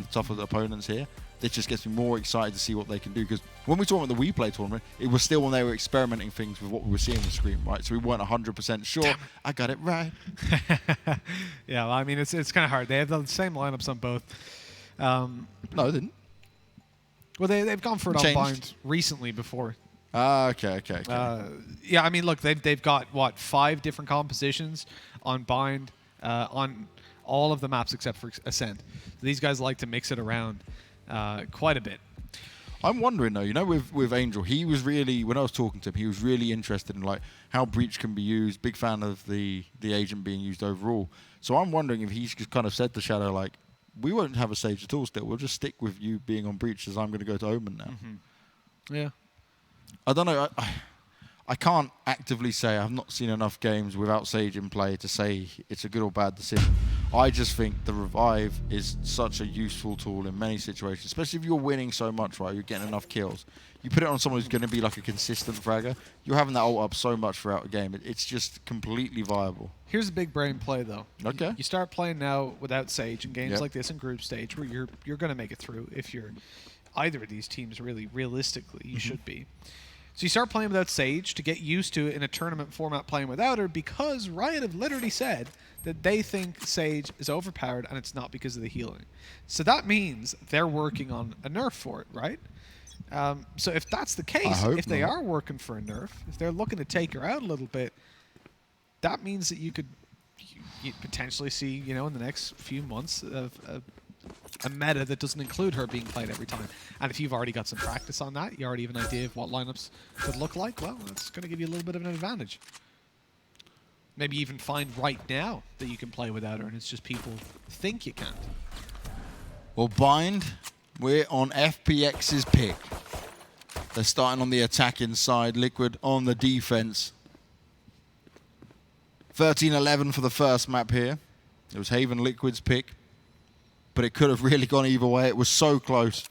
on tougher opponents here. This just gets me more excited to see what they can do, because when we talked about the WePlay tournament, it was still when they were experimenting things with what we were seeing on the screen, right? So we weren't 100% sure. I got it right. Yeah, well, I mean, it's kind of hard. They have the same lineups on both. No, they didn't. Well, they've gone for it on Changed. Bind recently before. Okay. Yeah, I mean, look, they've got, what, 5 different compositions on Bind on all of the maps except for Ascent. These guys like to mix it around quite a bit. I'm wondering though, you know, with Angel, he was really, when I was talking to him, he was really interested in like how Breach can be used. Big fan of the agent being used overall. So I'm wondering if he's just kind of said to Shadow, like, we won't have a Sage at all still. We'll just stick with you being on Breach, as I'm going to go to Omen now. Mm-hmm. Yeah. I don't know. I can't actively say I've not seen enough games without Sage in play to say it's a good or bad decision. I just think the Revive is such a useful tool in many situations, especially if you're winning so much, right? You're getting enough kills. You put it on someone who's going to be like a consistent fragger, you're having that ult up so much throughout the game. It's just completely viable. Here's a big brain play, though. Okay. You start playing now without Sage in games like this in group stage where you're going to make it through. If you're either of these teams, really, realistically, you should be. So you start playing without Sage to get used to in a tournament format playing without her, because Riot have literally said that they think Sage is overpowered and it's not because of the healing. So that means they're working on a nerf for it, right? So if that's the case, if they are working for a nerf, if they're looking to take her out a little bit, that means that you could potentially see, you know, in the next few months a meta that doesn't include her being played every time. And if you've already got some practice on that, you already have an idea of what lineups could look like, well, that's going to give you a little bit of an advantage. Maybe even find right now that you can play without her, and it's just people think you can't. Well, Bind, we're on FPX's pick. They're starting on the attacking side, Liquid on the defense. 13-11 for the first map here. It was Haven Liquid's pick, but it could have really gone either way. It was so close.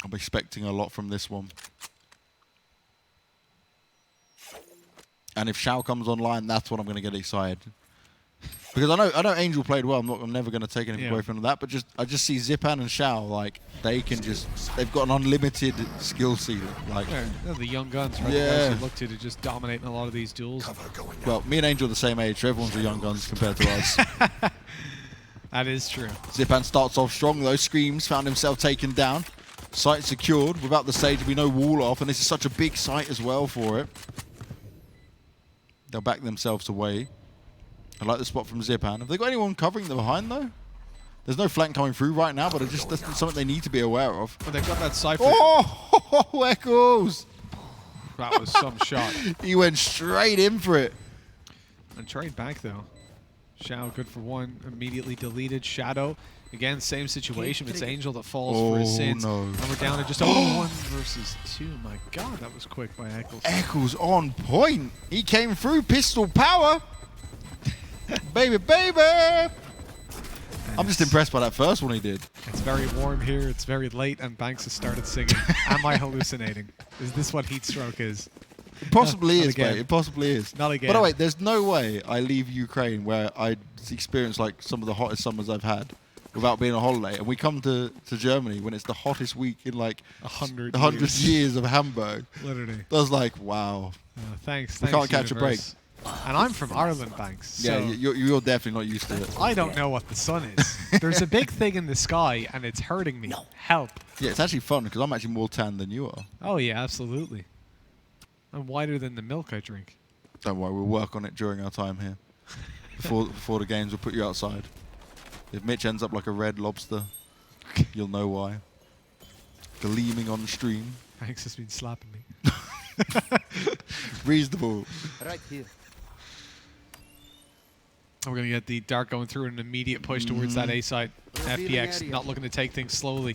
I'm expecting a lot from this one. And if Shao comes online, that's when I'm going to get excited. Because I know Angel played well. I'm never going to take anything away from that. But I just see Zipan and Shao, like, they've got an unlimited skill ceiling. Like, they're the young guns, right? Yeah. The guys who look to just dominate in a lot of these duels. Well, me and Angel are the same age, so everyone's the young guns compared to us. That is true. Zipan starts off strong, though. Screams, found himself taken down. Site secured. Without the Sage, we know wall off, and this is such a big site as well for it. They'll back themselves away. I like the spot from Zipan. Have they got anyone covering them behind, though? There's no flank coming through right now, but that's something they need to be aware of. Well, they've got that Cypher. Oh, Echoes! That was some shot. He went straight in for it. And trade back, though. Shao, good for one. Immediately deleted. Shadow, again, same situation. It's Angel that falls for his sins. No. And we're down to just 1 versus 2. My God, that was quick by Eccles. Eccles on point. He came through. Pistol power. Baby, baby. I'm just impressed by that first one he did. It's very warm here. It's very late, and Banks has started singing. Am I hallucinating? Is this what heat stroke is? It possibly is, again. mate. It possibly is. Not again. By the way, there's no way I leave Ukraine, where I experienced like some of the hottest summers I've had, without being on holiday. And we come to Germany when it's the hottest week in like 100 years of Hamburg. Literally. I was like, wow. Thanks. We can't catch a break. And I'm from Ireland, Banks. So Yeah, you're definitely not used to it. I don't know what the sun is. There's a big thing in the sky, and it's hurting me. No. Help. Yeah, it's actually fun because I'm actually more tan than you are. Oh, yeah, absolutely. I'm whiter than the milk I drink. Don't worry, we'll work on it during our time here. Before the games, we'll put you outside. If Mitch ends up like a red lobster, you'll know why. Gleaming on stream. Banks has been slapping me. Reasonable. Right here. We're going to get the Dart going through an immediate push towards that A side. FPX not looking to take things slowly.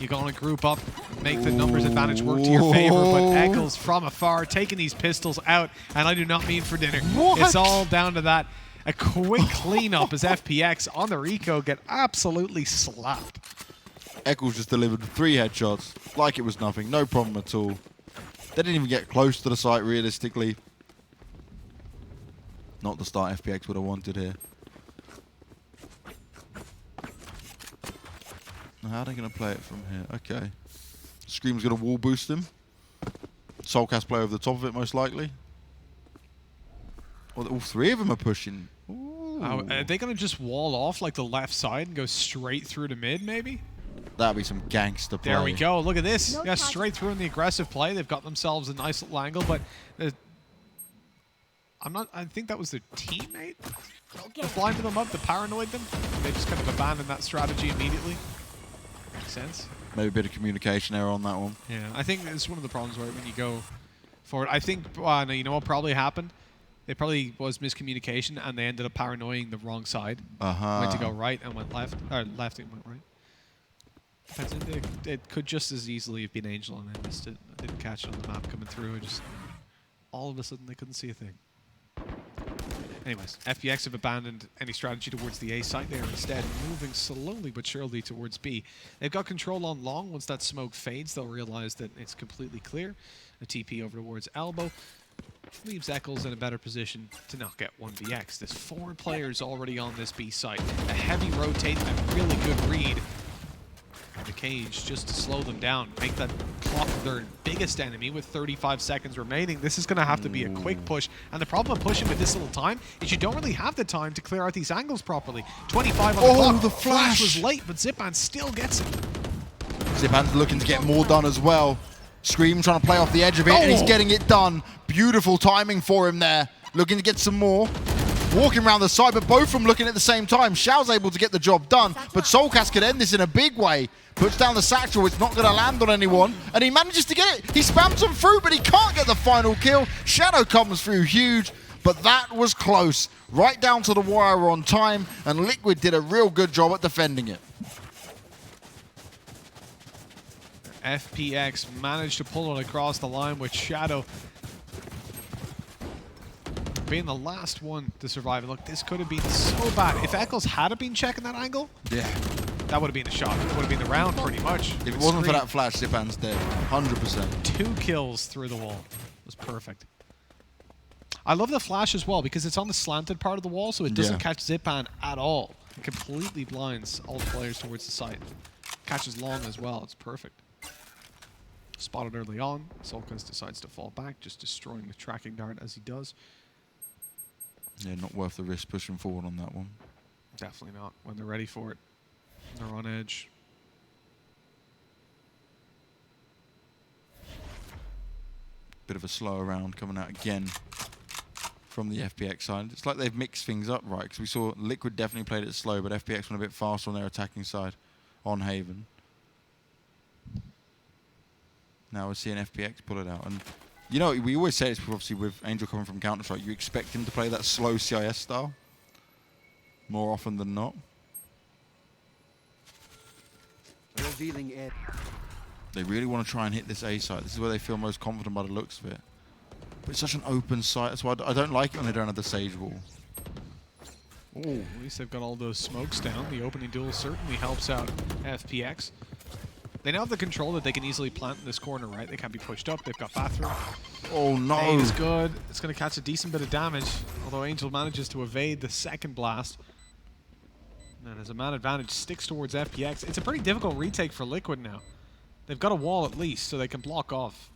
You're going to group up, make the numbers advantage work to your favor, but Eccles from afar taking these pistols out, and I do not mean for dinner. What? It's all down to that. A quick cleanup as FPX on the Rico get absolutely slapped. Eccles just delivered 3 headshots like it was nothing. No problem at all. They didn't even get close to the site realistically. Not the start FPX would have wanted here. how are they going to play it from here? Okay. Scream's going to wall boost him. Soulcast play over the top of it, most likely. Well, all three of them are pushing. Are they going to just wall off like the left side and go straight through to mid, maybe? That'd be some gangster play. There we go. Look at this. No Yeah, touch. straight through in the aggressive play. They've got themselves a nice little angle, but I think that was their teammate that blinded them up, that paranoid them. They just kind of abandoned that strategy immediately. Makes sense. Maybe a bit of communication error on that one. Yeah, I think it's one of the problems where when you go forward, I think, no, you know what probably happened? It probably was miscommunication, and they ended up paranoying the wrong side. Went to go right and went left, or left and went right. It could just as easily have been Angel, and I missed it. I didn't catch it on the map coming through. I just, all of a sudden, they couldn't see a thing. Anyways, FPX have abandoned any strategy towards the A site. They are instead moving slowly but surely towards B. They've got control on long. Once that smoke fades, they'll realize that it's completely clear. A TP over towards elbow leaves Eccles in a better position to not get 1vx. There's 4 players already on this B site. A heavy rotate and a really good read. The cage just to slow them down, make that clock their biggest enemy with 35 seconds remaining. This is going to have to be a quick push, and the problem of pushing with this little time is you don't really have the time to clear out these angles properly. 25 on the clock. The flash was late, but Zipan still gets it. Zipan's looking to get more done as well. Scream trying to play off the edge of it, and he's getting it done. Beautiful timing for him there. Looking to get some more. Walking around the side, but both of them looking at the same time. Xiao's able to get the job done, but Soulcast could end this in a big way. Puts down the satchel, it's not going to land on anyone, and he manages to get it. He spams them through, but he can't get the final kill. Shadow comes through huge, but that was close. Right down to the wire on time, and Liquid did a real good job at defending it. FPX managed to pull it across the line with Shadow being the last one to survive. And look, this could have been so bad. If Eccles had been checking that angle, Yeah. that would have been the shot. It would have been the round pretty much. If it wasn't for that flash, Zipan's dead. 100%. 2 kills through the wall. It was perfect. I love the flash as well because it's on the slanted part of the wall, so it doesn't catch Zipan at all. It completely blinds all the players towards the site. Catches long as well. It's perfect. Spotted early on. Soulcast decides to fall back, just destroying the tracking dart as he does. Yeah, not worth the risk pushing forward on that one. Definitely not. When they're ready for it, they're on edge. Bit of a slower round coming out again from the FPX side. It's like they've mixed things up, right? Because we saw Liquid definitely played it slow, but FPX went a bit faster on their attacking side on Haven. Now we're seeing FPX pull it out. And, you know, we always say this, obviously, with Angel coming from Counter-Strike, you expect him to play that slow CIS style more often than not. Revealing it. They really want to try and hit this A site. This is where they feel most confident by the looks of it. But it's such an open site. That's why I don't like it when they don't have the Sage wall. Ooh, at least they've got all those smokes down. The opening duel certainly helps out FPX. They now have the control that they can easily plant in this corner, right? They can't be pushed up. They've got bathroom. Oh, no. Aid is good. It's going to catch a decent bit of damage, although Angel manages to evade the second blast. And as a man advantage sticks towards FPX, it's a pretty difficult retake for Liquid now. They've got a wall at least, so they can block off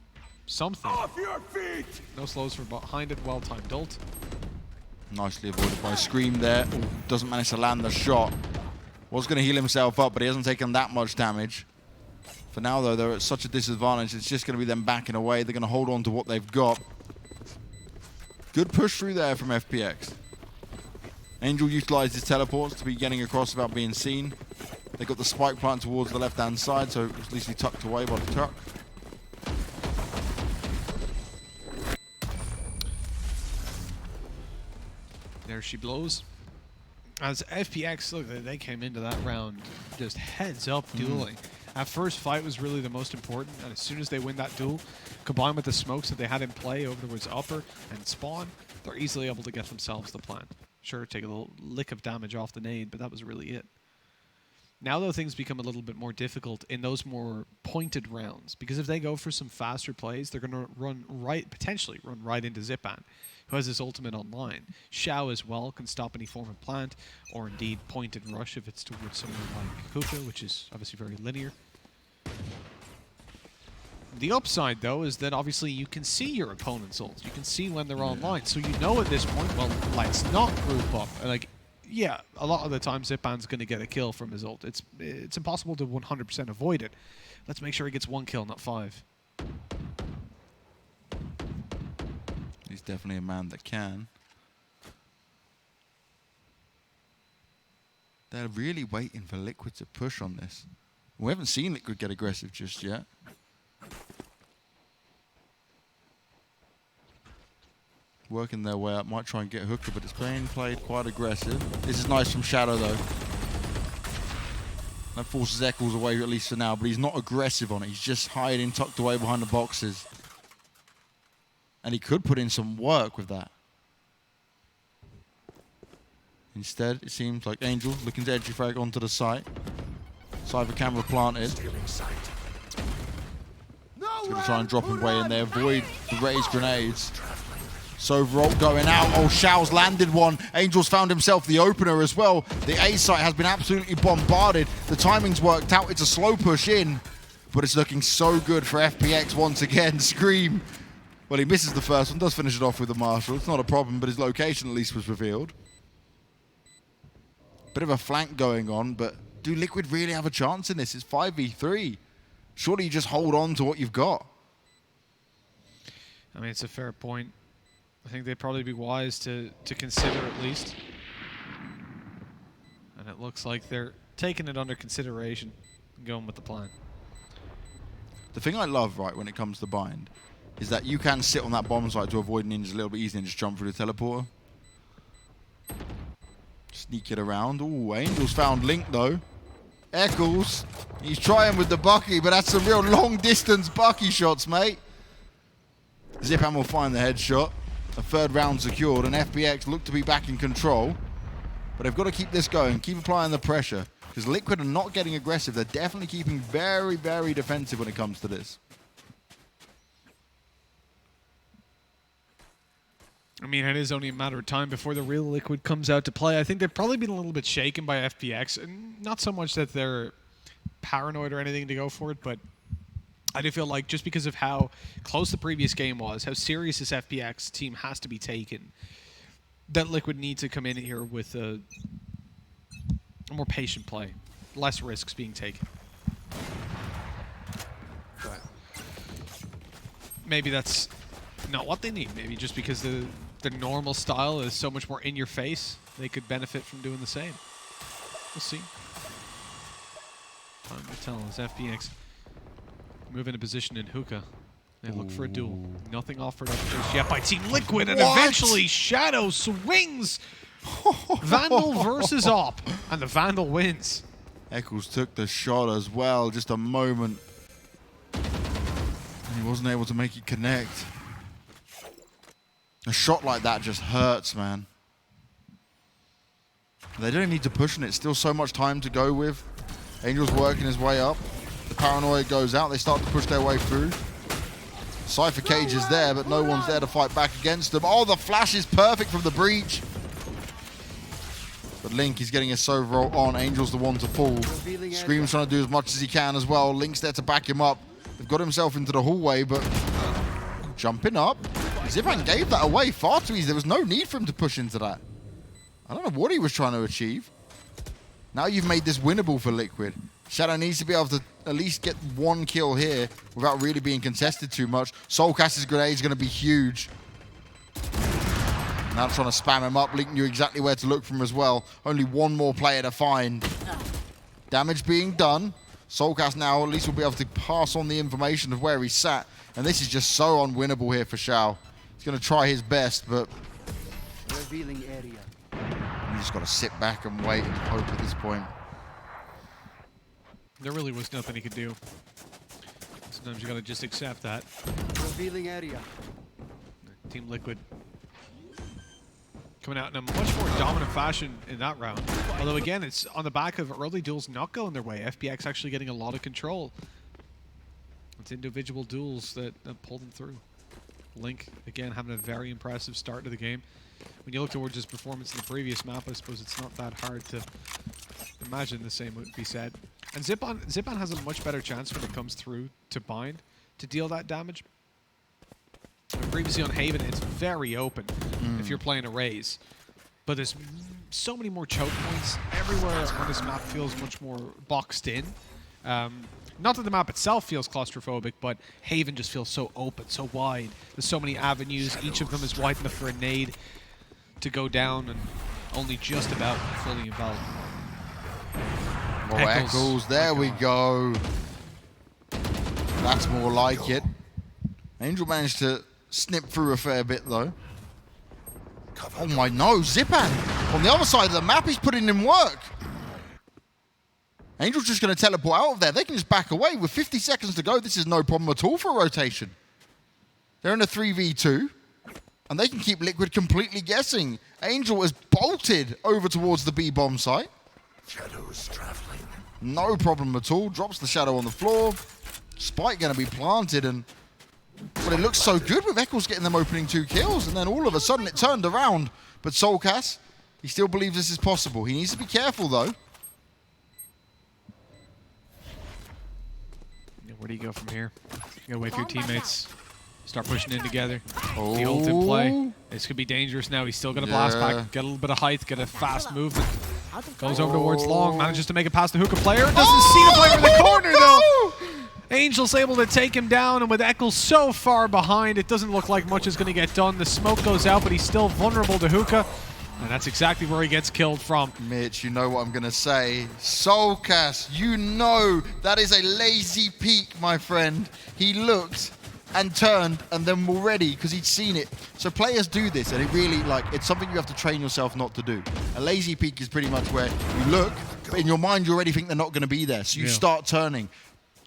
something. Off your feet! No slows from behind it. Well-timed ult. Nicely avoided by Scream there. Ooh, doesn't manage to land the shot. Was going to heal himself up, but he hasn't taken that much damage. For now, though, they're at such a disadvantage. It's just going to be them backing away. They're going to hold on to what they've got. Good push through there from FPX. Angel utilized his teleports to be getting across without being seen. They got the spike plant towards the left-hand side, so at least he tucked away by the truck. There she blows. As FPX, look, they came into that round just heads-up dueling. That first fight was really the most important, and as soon as they win that duel, combined with the smokes that they had in play over towards upper and spawn, they're easily able to get themselves the plant. Sure, take a little lick of damage off the nade, but that was really it. Now, though, things become a little bit more difficult in those more pointed rounds, because if they go for some faster plays, they're going to potentially run right into Zipan, who has his ultimate online. Xiao as well can stop any form of plant, or indeed point and rush if it's towards somewhere like Hookah, which is obviously very linear. The upside, though, is that obviously you can see your opponent's ults. You can see when they're online, so you know at this point, well, let's not group up. Like, yeah, a lot of the time Zipan's going to get a kill from his ult. It's impossible to 100% avoid it. Let's make sure he gets 1 kill, not 5. He's definitely a man that can. They're really waiting for Liquid to push on this. We haven't seen Liquid get aggressive just yet. Working their way up, might try and get Hooker, but it's being played quite aggressive. This is nice from Shadow, though. That forces Eccles away, at least for now, but he's not aggressive on it. He's just hiding, tucked away behind the boxes. And he could put in some work with that. Instead, it seems like Angel looking to edgy frag onto the site. Cypher camera planted. He's going to try and drop him way in there, avoid the raised grenades. Soveralt going out. Oh, Xiao's landed one. Angel's found himself the opener as well. The A site has been absolutely bombarded. The timing's worked out. It's a slow push in, but it's looking so good for FPX once again. Scream. Well, he misses the first one, does finish it off with the Marshal. It's not a problem, but his location at least was revealed. Bit of a flank going on, but do Liquid really have a chance in this? It's 5v3. Surely you just hold on to what you've got. I mean, it's a fair point. I think they'd probably be wise to consider at least. And it looks like they're taking it under consideration and going with the plan. The thing I love, right, when it comes to Bind, is that you can sit on that bomb site to avoid ninjas a little bit easier and just jump through the teleporter. Sneak it around. Ooh, Angel's found Link, though. Eccles, he's trying with the Bucky, but that's some real long-distance Bucky shots, mate. Zipan will find the headshot. A third round secured, and FPX look to be back in control. But they've got to keep this going, keep applying the pressure. Because Liquid are not getting aggressive. They're definitely keeping very, very defensive when it comes to this. I mean, it is only a matter of time before the real Liquid comes out to play. I think they've probably been a little bit shaken by FPX. And not so much that they're paranoid or anything to go for it, but I do feel like just because of how close the previous game was, how serious this FPX team has to be taken, that Liquid need to come in here with a more patient play, less risks being taken. But maybe that's not what they need. Maybe just because the normal style is so much more in your face, they could benefit from doing the same. We'll see. Time to tell as FPX move into position in Hookah. They look for a duel. Nothing offered up just yet by Team Liquid, and eventually Shadow swings Vandal versus Op, and the Vandal wins. Eccles took the shot as well, just a moment. And he wasn't able to make it connect. A shot like that just hurts, man. They don't need to push on it. Still so much time to go with. Angel's working his way up. The paranoia goes out. They start to push their way through. Cypher Cage is there, but no one's there to fight back against them. Oh, the flash is perfect from the breach. But Link is getting his Soveralt on. Angel's the one to fall. Scream's trying to do as much as he can as well. Link's there to back him up. They've got himself into the hallway, but jumping up. Zipan gave that away far too easy. There was no need for him to push into that. I don't know what he was trying to achieve. Now you've made this winnable for Liquid. Shadow needs to be able to at least get one kill here without really being contested too much. Soulcast's grenade is going to be huge. Now trying to spam him up. Link knew exactly where to look from as well. Only one more player to find. Damage being done. Soulcast now at least will be able to pass on the information of where he sat. And this is just so unwinnable here for Xiao. He's going to try his best, but Revealing area. you just got to sit back and wait and hope at this point. There really was nothing he could do. Sometimes you got to just accept that. Revealing area. Team Liquid coming out in a much more dominant fashion in that round. Although again, it's on the back of early duels not going their way. FPX actually getting a lot of control. It's individual duels that pull them through. Link, again, having a very impressive start to the game. When you look towards his performance in the previous map, I suppose it's not that hard to imagine the same would be said. And Zipan has a much better chance when it comes through to bind to deal that damage. Previously on Haven, it's very open if you're playing a Raze. But there's so many more choke points. Everywhere on this map feels much more boxed in. Not that the map itself feels claustrophobic, but Haven just feels so open, so wide. There's so many avenues. Each of them is wide enough for a nade to go down and only just about fully involved. Oh, Eccles, there we go. That's more like it. Angel managed to snip through a fair bit, though. Oh my no, Zipan! On the other side of the map, he's putting in work. Angel's just going to teleport out of there. They can just back away. With 50 seconds to go, this is no problem at all for rotation. They're in a 3v2, and they can keep Liquid completely guessing. Angel has bolted over towards the B-bomb site. Shadows traveling. No problem at all. Drops the shadow on the floor. Spike going to be planted, and but it looks so good with Eccles getting them opening 2 kills, and then all of a sudden it turned around. But Soulcast, he still believes this is possible. He needs to be careful, though. Where do you go from here? You gotta wait for your teammates. Start pushing in together. The ult in play. This could be dangerous now. He's still gonna blast back, get a little bit of height, get a fast movement. Goes over towards Long, manages to make it past the hookah player. Doesn't see the player in the corner though. Angel's able to take him down, and with Eccles so far behind, it doesn't look like much is gonna get done. The smoke goes out, but he's still vulnerable to hookah. And that's exactly where he gets killed from. Mitch, you know what I'm going to say. Soulcast, you know that is a lazy peek, my friend. He looked and turned and then were ready because he'd seen it. So players do this, and it really, like, it's something you have to train yourself not to do. A lazy peek is pretty much where you look, but in your mind you already think they're not going to be there. So you start turning.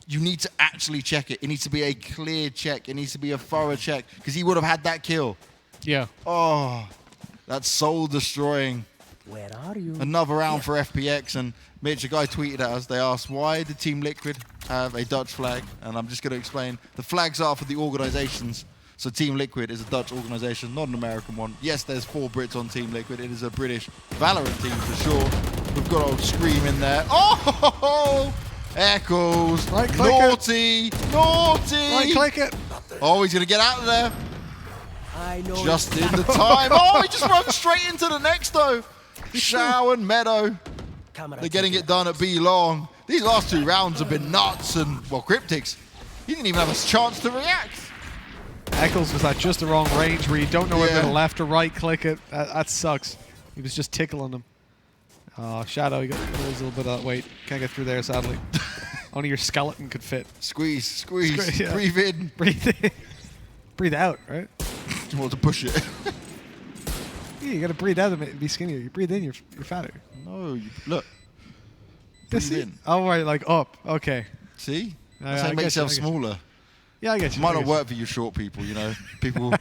You need to actually check it. It needs to be a clear check. It needs to be a thorough check because he would have had that kill. Yeah. Oh. That's soul destroying. Where are you? Another round for FPX, and Mitch, a guy tweeted at us. They asked, why did Team Liquid have a Dutch flag? And I'm just going to explain. The flags are for the organizations. So Team Liquid is a Dutch organization, not an American one. Yes, there's 4 Brits on Team Liquid. It is a British Valorant team for sure. We've got old Scream in there. Oh! Eccles. Right click naughty. it. Naughty. Right click it. Oh, he's going to get out of there. I know Just in the time. Oh, he just runs straight into the next, though. Shao and Meadow. They're getting it done at B long. These last 2 rounds have been nuts, and, well, Cryptics, he didn't even have a chance to react. Eccles was at just the wrong range where you don't know whether to left or right click it. That sucks. He was just tickling him. Shadow, you got to lose a little bit of that weight. Can't get through there, sadly. Only your skeleton could fit. Squeeze. Yeah. Breathe in. Breathe in. Breathe out, right? You want to push it. Yeah, you got to breathe out and be skinnier. You breathe in, you're fatter. No, look. This Breathe in. Oh, right, like up. Okay. See? I That's how you make get you, yourself smaller. Yeah, I get you. It might not work for you short people, you know. People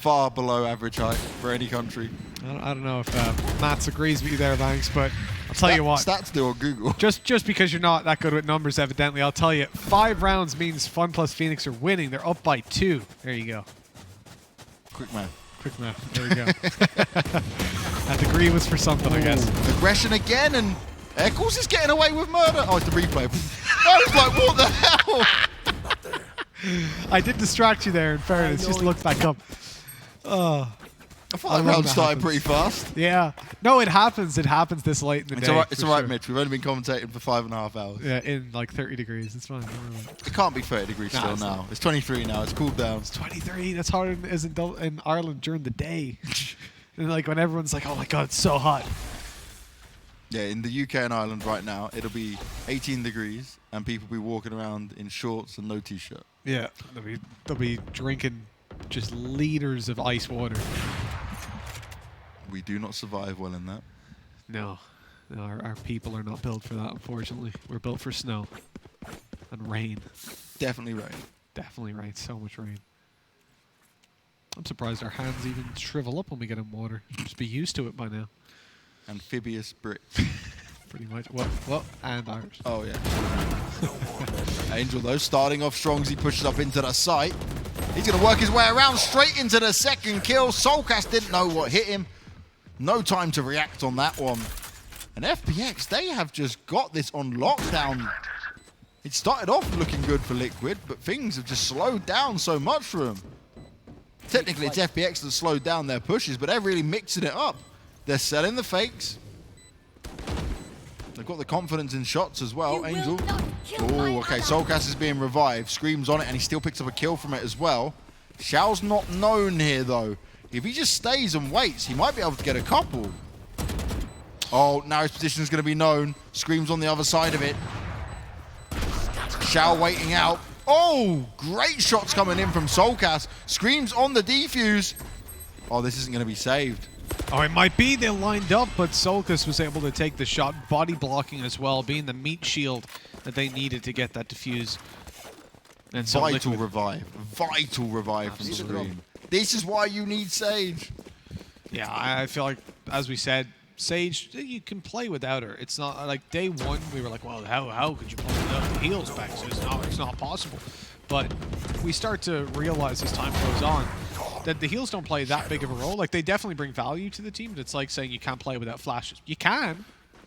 far below average height for any country. I don't know if Mats agrees with you there, Banks, but I'll tell you what. Stats do on Google. Just because you're not that good with numbers, evidently, I'll tell you, 5 rounds means FunPlus Phoenix are winning. They're up by 2. There you go. Quick man. Quick math. There we go. That degree was for something, I guess. Aggression again, and Eccles is getting away with murder. Oh, it's the replay. I was like, what the hell? I did distract you there, in fairness. Just looked back up. I thought that round started pretty fast. Yeah. No, it happens. It happens this late in the day. It's all right, Mitch. We've only been commentating for 5.5 hours. Yeah, in like 30 degrees. It's fine. It can't be 30 degrees still it's now. not. It's 23 now. It's cooled down. It's 23. That's harder than it is in Ireland during the day. And like when everyone's like, oh my God, it's so hot. Yeah, in the UK and Ireland right now, it'll be 18 degrees and people will be walking around in shorts and no t-shirt. Yeah. They'll be drinking just liters of ice water. We do not survive well in that. No, our people are not built for that, unfortunately. We're built for snow and rain. Definitely rain. Definitely rain. So much rain. I'm surprised our hands even shrivel up when we get in water. Just be used to it by now. Amphibious brick. Pretty much. What? And ours. Oh, yeah. Angel, though, starting off strong as he pushes up into the site. He's going to work his way around straight into the second kill. Soulcast didn't know what hit him. No time to react on that one. And FPX, they have just got this on lockdown. It started off looking good for Liquid, but things have just slowed down so much for them. Technically, it's FPX that slowed down their pushes, but they're really mixing it up. They're selling the fakes. They've got the confidence in shots as well. Angel. Oh, okay. Soulcast is being revived. Screams on it, and he still picks up a kill from it as well. Xiao's not known here, though. If he just stays and waits, he might be able to get a couple. Oh, now his position is going to be known. Screams on the other side of it. Xiao waiting out. Oh, great shots coming in from Soulcast. Screams on the defuse. Oh, this isn't going to be saved. Oh, it might be. They lined up, but Soulcast was able to take the shot, body blocking as well, being the meat shield that they needed to get that defuse. And so Vital revive from Scream. This is why you need Sage. Yeah, I feel like, as we said, Sage, you can play without her. It's not like day one we were like, well, how could you play without the heals back? So it's not possible. But we start to realize as time goes on that the heals don't play that big of a role. Like, they definitely bring value to the team. But it's like saying you can't play without flashes. You can.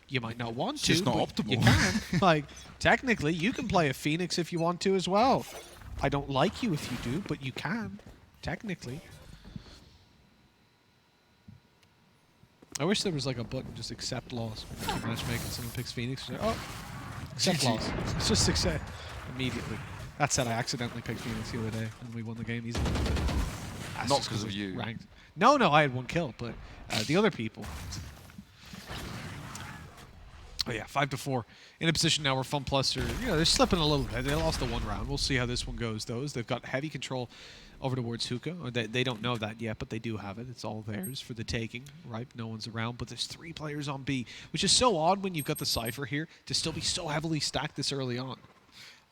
You might not want to. It's just not optimal. You can. Like, technically, you can play a Phoenix if you want to as well. I don't like you if you do, but you can. Technically. I wish there was like a button, just accept loss. When you're matchmaking, someone picks Phoenix. Like, oh, accept loss. It's just accept immediately. That said, I accidentally picked Phoenix the other day, and we won the game easily. Not because of you. Ranked. No, I had one kill, but the other people. Oh yeah, 5-4 in a position now where FunPlus are, they're slipping a little bit. They lost the one round. We'll see how this one goes. They've got heavy control over towards Hookah. Or they don't know that yet, but they do have it. It's all theirs for the taking, right? No one's around, but there's 3 players on B, which is so odd when you've got the Cypher here to still be so heavily stacked this early on.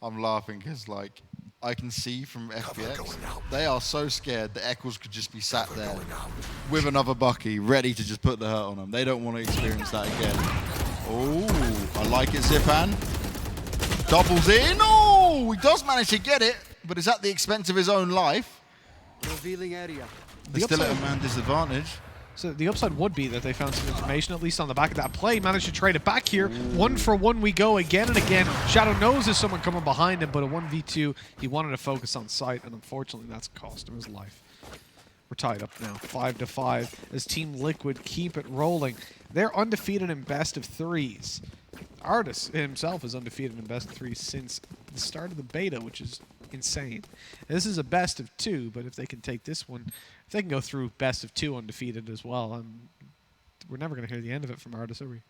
I'm laughing because, like, I can see from FPX, they are so scared that Eccles could just be sat there with another Bucky, ready to just put the hurt on them. They don't want to experience that again. Oh, I like it, Zipan. Doubles in. Oh, he does manage to get it, but it's at the expense of his own life. Revealing area. They're still at a man disadvantage. So the upside would be that they found some information, at least on the back of that play. Managed to trade it back here. 1-for-1 we go again and again. Shadow knows there's someone coming behind him, but a 1v2, he wanted to focus on sight, and unfortunately that's cost him his life. We're tied up now, 5-5, as Team Liquid keep it rolling. They're undefeated in best of 3s. Artis himself is undefeated in best of 3s since the start of the beta, which is insane. And this is a best of 2, but if they can take this one, if they can go through best of 2 undefeated as well, we're never going to hear the end of it from Artis, are we?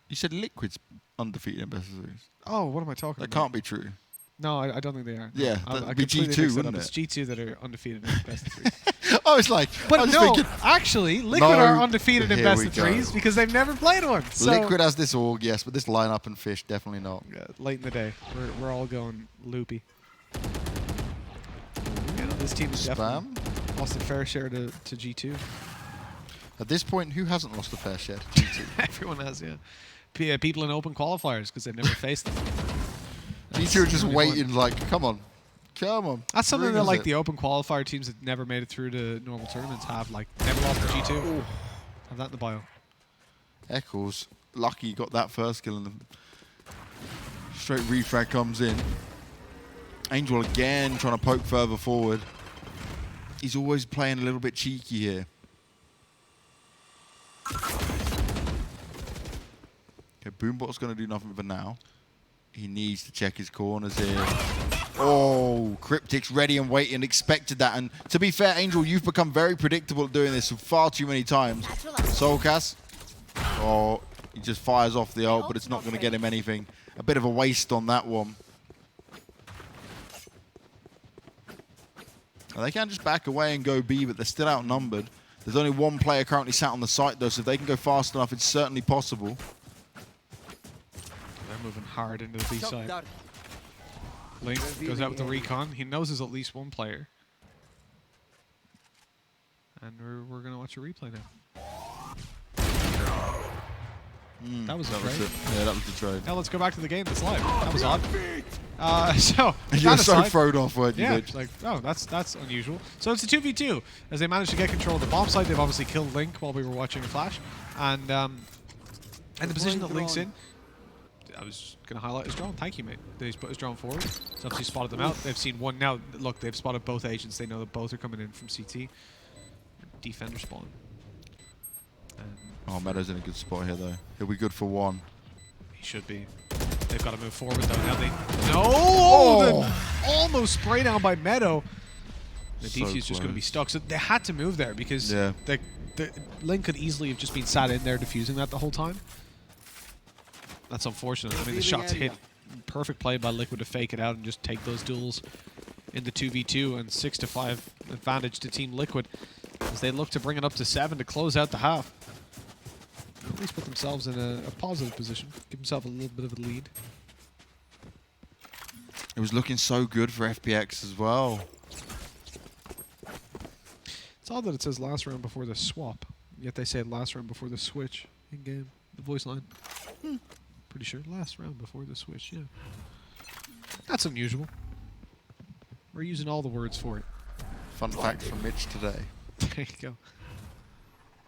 You said Liquid's undefeated in best of 3s. Oh, what am I talking about? That can't be true. No, I don't think they are. Yeah, no, that'd be G2, wouldn't it? It's G2 that are undefeated in best of 3s. I was like, But I was no, thinking, actually, Liquid are undefeated in Here best we of go. 3s because they've never played one. So Liquid has this org, yes, but this lineup and Fish, definitely not. late in the day, we're all going loopy. This team has definitely lost a fair share to G2. At this point, who hasn't lost a fair share to G2? Everyone has, yeah. People in open qualifiers because they've never faced them. G2 are just really waiting, like, come on. Come on. That's something bring that us like it. the open qualifier teams that never made it through to normal tournaments have, like never lost to G2. Ooh. Have that in the bio. Eccles, lucky he got that first kill and the straight refrag comes in. Angel again trying to poke further forward. He's always playing a little bit cheeky here. Okay, Boombot's going to do nothing for now. He needs to check his corners here. Oh, Cryptic's ready and waiting, expected that. And to be fair, Angel, you've become very predictable at doing this far too many times. Soulcast. Oh, he just fires off the ult, but it's not going to get him anything. A bit of a waste on that one. Now, they can just back away and go B, but they're still outnumbered. There's only one player currently sat on the site, though, so if they can go fast enough, it's certainly possible. They're moving hard into the B side. Link goes out with the recon. He knows there's at least one player. And we're going to watch a replay now. That was a trade. Yeah, that was the trade. Now let's go back to the game that's live. That was odd. So You were so aside, thrown off, weren't you, yeah, Mitch? it's like, oh, that's unusual. So it's a 2v2 as they managed to get control of the bomb site. They've obviously killed Link while we were watching a flash, and the position that Link's in, I was going to highlight his drone. Thank you, mate. He's put his drone forward. He's obviously spotted them out. They've seen one now. Look, they've spotted both agents. They know that both are coming in from CT. Defender spawn. Oh, Meadow's in a good spot here, though. He'll be good for one. He should be. They've got to move forward, though. Now they... No! Oh! Almost spray down by Meadow. The So defuse just going to be stuck. So they had to move there because the Link could easily have just been sat in there defusing that the whole time. That's unfortunate. I mean, the shots hit. Perfect play by Liquid to fake it out and just take those duels in the 2v2 and 6-5 advantage to Team Liquid as they look to bring it up to 7 to close out the half. At least put themselves in a positive position. Give themselves a little bit of a lead. It was looking so good for FPX as well. It's odd that it says last round before the swap, yet they say last round before the switch in game. The voice line. Pretty sure last round before the switch, yeah. That's unusual. We're using all the words for it. Fun fact from Mitch today. There you go.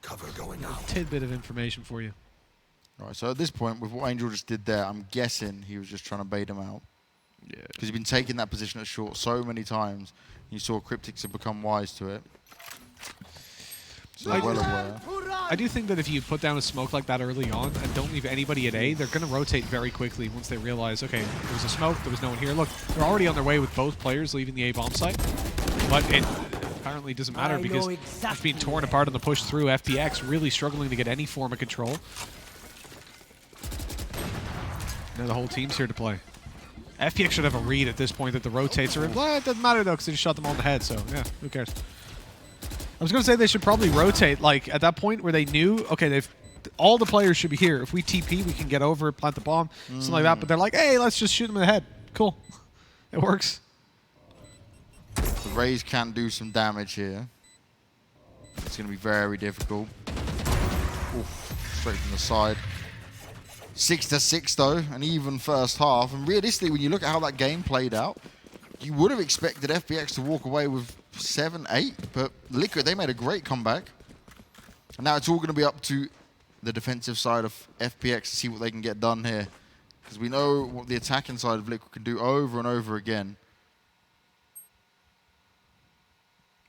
Cover going out. Tidbit of information for you. Right, so at this point, with what Angel just did there, I'm guessing he was just trying to bait him out. Yeah. Because he's been taking that position at short so many times. You saw Cryptics have become wise to it. So they're well aware. I do think that if you put down a smoke like that early on and don't leave anybody at A, they're going to rotate very quickly once they realize, okay, there was a smoke, there was no one here. Look, they're already on their way with both players leaving the A bomb site. But it apparently doesn't matter because it's being torn apart on the push through. FPX really struggling to get any form of control. Now the whole team's here to play. FPX should have a read at this point that the rotates are in. Well, it doesn't matter though because they just shot them all in the head, so yeah, who cares? I was going to say they should probably rotate, like, at that point where they knew, okay, all the players should be here. If we TP, we can get over, plant the bomb, something like that. But they're like, hey, let's just shoot them in the head. Cool. It works. The Rays can do some damage here. It's going to be very difficult. Oof, straight from the side. 6-6 though, an even first half. And realistically, when you look at how that game played out, you would have expected FPX to walk away with 7-8, but Liquid, they made a great comeback. And now it's all going to be up to the defensive side of FPX to see what they can get done here. Because we know what the attacking side of Liquid can do over and over again.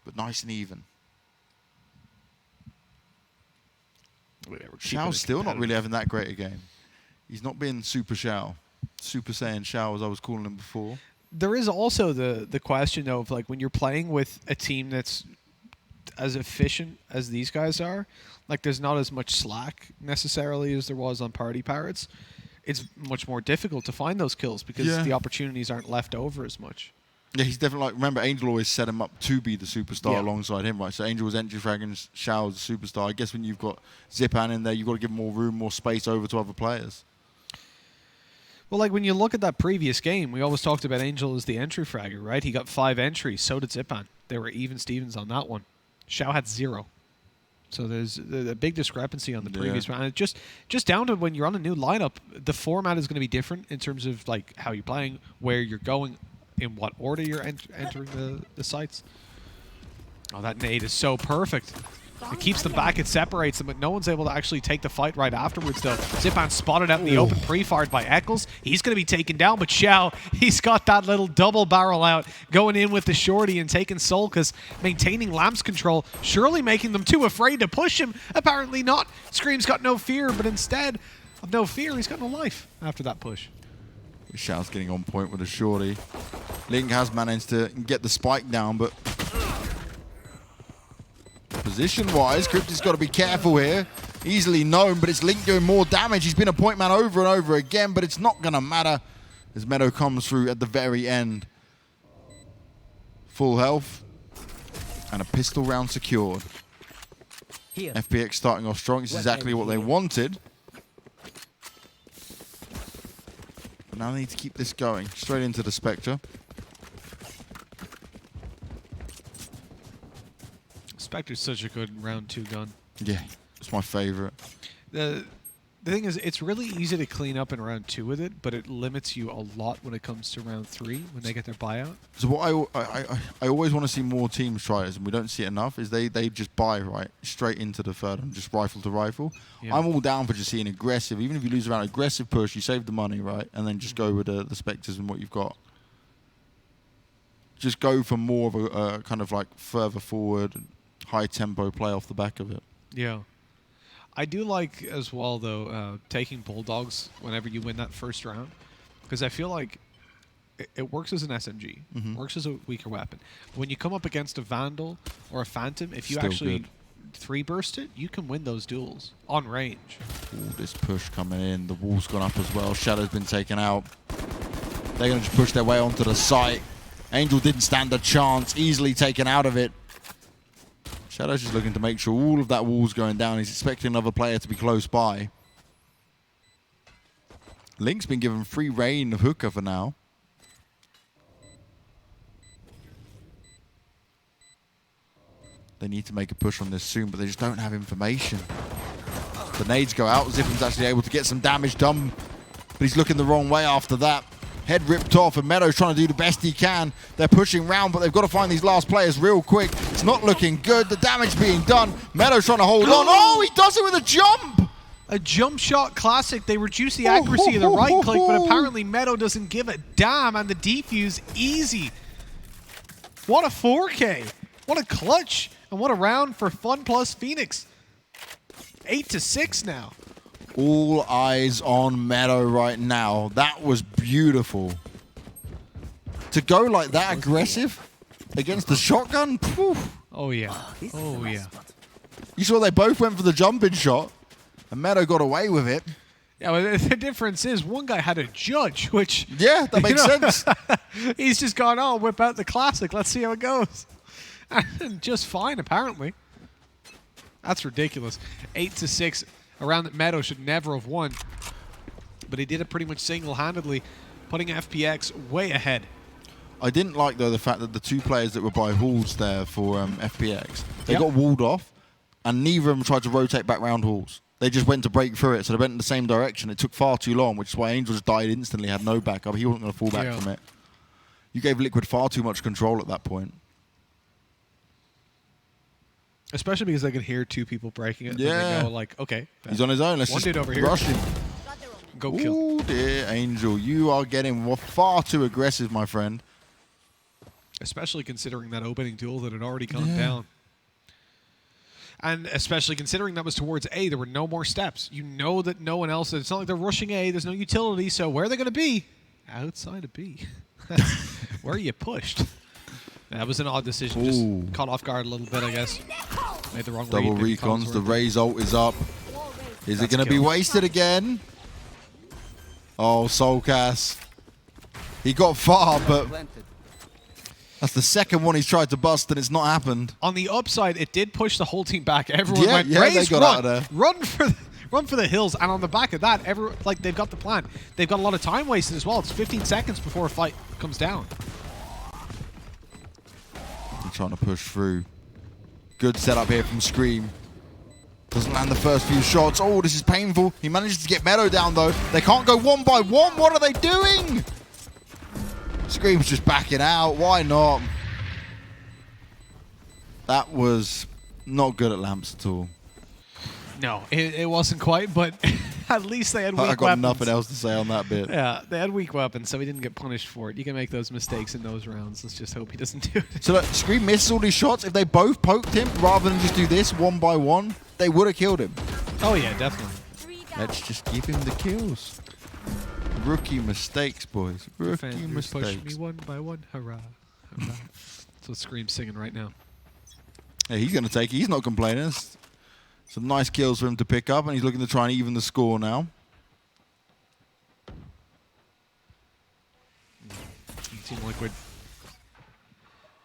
But nice and even. Xiao's still not really having that great a game. He's not been Super Xiao. Super Saiyan Xiao, as I was calling him before. There is also the question, though, of like when you're playing with a team that's as efficient as these guys are, like there's not as much slack necessarily as there was on Party Pirates. It's much more difficult to find those kills because the opportunities aren't left over as much. Yeah, he's definitely like, remember, Angel always set him up to be the superstar alongside him, right? So Angel was entry frag and Xiao was the superstar. I guess when you've got Zipan in there, you've got to give more room, more space over to other players. Well, like when you look at that previous game, we always talked about Angel as the entry fragger, right? He got 5 entries. So did Zipan. They were even Stevens on that one. Xiao had 0. So there's a big discrepancy on the previous one. And just down to when you're on a new lineup, the format is going to be different in terms of like how you're playing, where you're going, in what order you're entering the sites. Oh, that nade is so perfect. It keeps them back, it separates them, but no one's able to actually take the fight right afterwards, though. Zipan spotted out in the open, pre-fired by Eccles. He's going to be taken down, but Xiao, he's got that little double barrel out, going in with the shorty and taking Solkas, maintaining Lamp's control, surely making them too afraid to push him. Apparently not. Scream's got no fear, but instead of no fear, he's got no life after that push. Xiao's getting on point with a shorty. Link has managed to get the spike down, but position-wise, Cryptic's got to be careful here. Easily known, but it's Link doing more damage. He's been a point man over and over again, but it's not going to matter as Meadow comes through at the very end. Full health and a pistol round secured. Here. FPX starting off strong. It's exactly what they wanted. But now they need to keep this going. Straight into the Spectre. Spectre's such a good round 2 gun. Yeah, it's my favorite. The thing is, it's really easy to clean up in round 2 with it, but it limits you a lot when it comes to round 3 when they get their buyout. So what I always want to see more teams try this, and we don't see it enough, is they just buy right straight into the third and just rifle to rifle. Yeah. I'm all down for just seeing aggressive. Even if you lose around aggressive push, you save the money, right? And then just go with the Spectres and what you've got. Just go for more of a kind of like further forward, high tempo play off the back of it. Yeah. I do like as well, though, taking Bulldogs whenever you win that first round, because I feel like it works as an SMG, works as a weaker weapon. When you come up against a Vandal or a Phantom, if you Still actually good. 3-burst it, you can win those duels on range. Ooh, this push coming in. The wall's gone up as well. Shadow's been taken out. They're going to just push their way onto the site. Angel didn't stand a chance. Easily taken out of it. Shadow's just looking to make sure all of that wall's going down. He's expecting another player to be close by. Link's been given free reign of Hooker for now. They need to make a push on this soon, but they just don't have information. The nades go out. Zipham's actually able to get some damage done, but he's looking the wrong way after that. Head ripped off, and Meadow's trying to do the best he can. They're pushing round, but they've got to find these last players real quick. It's not looking good. The damage being done. Meadow's trying to hold on. Oh, he does it with a jump! A jump shot classic. They reduce the accuracy of the right click, but apparently Meadow doesn't give a damn, and the defuse easy. What a 4K. What a clutch. And what a round for FunPlus Phoenix. 8-6 now. All eyes on Meadow right now. That was beautiful. To go like that aggressive against the shotgun? Poof. Oh, yeah. Oh, yeah. You saw they both went for the jumping shot, and Meadow got away with it. Yeah, well, the difference is one guy had a judge, which... Yeah, that makes sense. He's just gone, oh, whip out the classic. Let's see how it goes. And just fine, apparently. That's ridiculous. 8-6. A round that Meadow should never have won. But he did it pretty much single-handedly, putting FPX way ahead. I didn't like, though, the fact that the two players that were by halls there for FPX, they got walled off, and neither of them tried to rotate back round halls. They just went to break through it, so they went in the same direction. It took far too long, which is why Angel just died instantly, had no backup. He wasn't going to fall back from it. You gave Liquid far too much control at that point. Especially because they could hear two people breaking it. Yeah. And they know, like, okay. He's on his own. Let's One just dude over here. rush him. Go kill. Oh dear, Angel. You are getting far too aggressive, my friend. Especially considering that opening duel that had already gone down. And especially considering that was towards A, there were no more steps. You know that no one else, it's not like they're rushing A, there's no utility, so where are they going to be? Outside of B. That's where you pushed. That was an odd decision. Ooh. Just caught off guard a little bit, I guess. Made the wrong Double read. recons. The Raze ult is up. Is it going to be kill. wasted again? Oh, Soulcast. He got far, but that's the second one he's tried to bust, and it's not happened. On the upside, it did push the whole team back. Everyone went, they Raze, got run! out of there. Run for the hills. And on the back of that, they've got the plan. They've got a lot of time wasted as well. It's 15 seconds before a fight comes down. They're trying to push through. Good setup here from Scream. Doesn't land the first few shots. Oh, this is painful. He manages to get Meadow down, though. They can't go one by one. What are they doing? Scream's just backing out. Why not? That was not good at lamps at all. No, it wasn't quite, but at least they had weak I got weapons. nothing else to say on that bit. Yeah, they had weak weapons, so he didn't get punished for it. You can make those mistakes in those rounds. Let's just hope he doesn't do it. So look, Scream misses all these shots. If they both poked him rather than just do this one by one, they would have killed him. Oh, yeah, definitely. Let's just give him the kills. Rookie mistakes, boys. Rookie Defenders push me mistakes. one by one. Hurrah. Hurrah. That's what Scream's singing right now. Hey, he's going to take it. He's not complaining. It's some nice kills for him to pick up, and he's looking to try and even the score now. Team Liquid.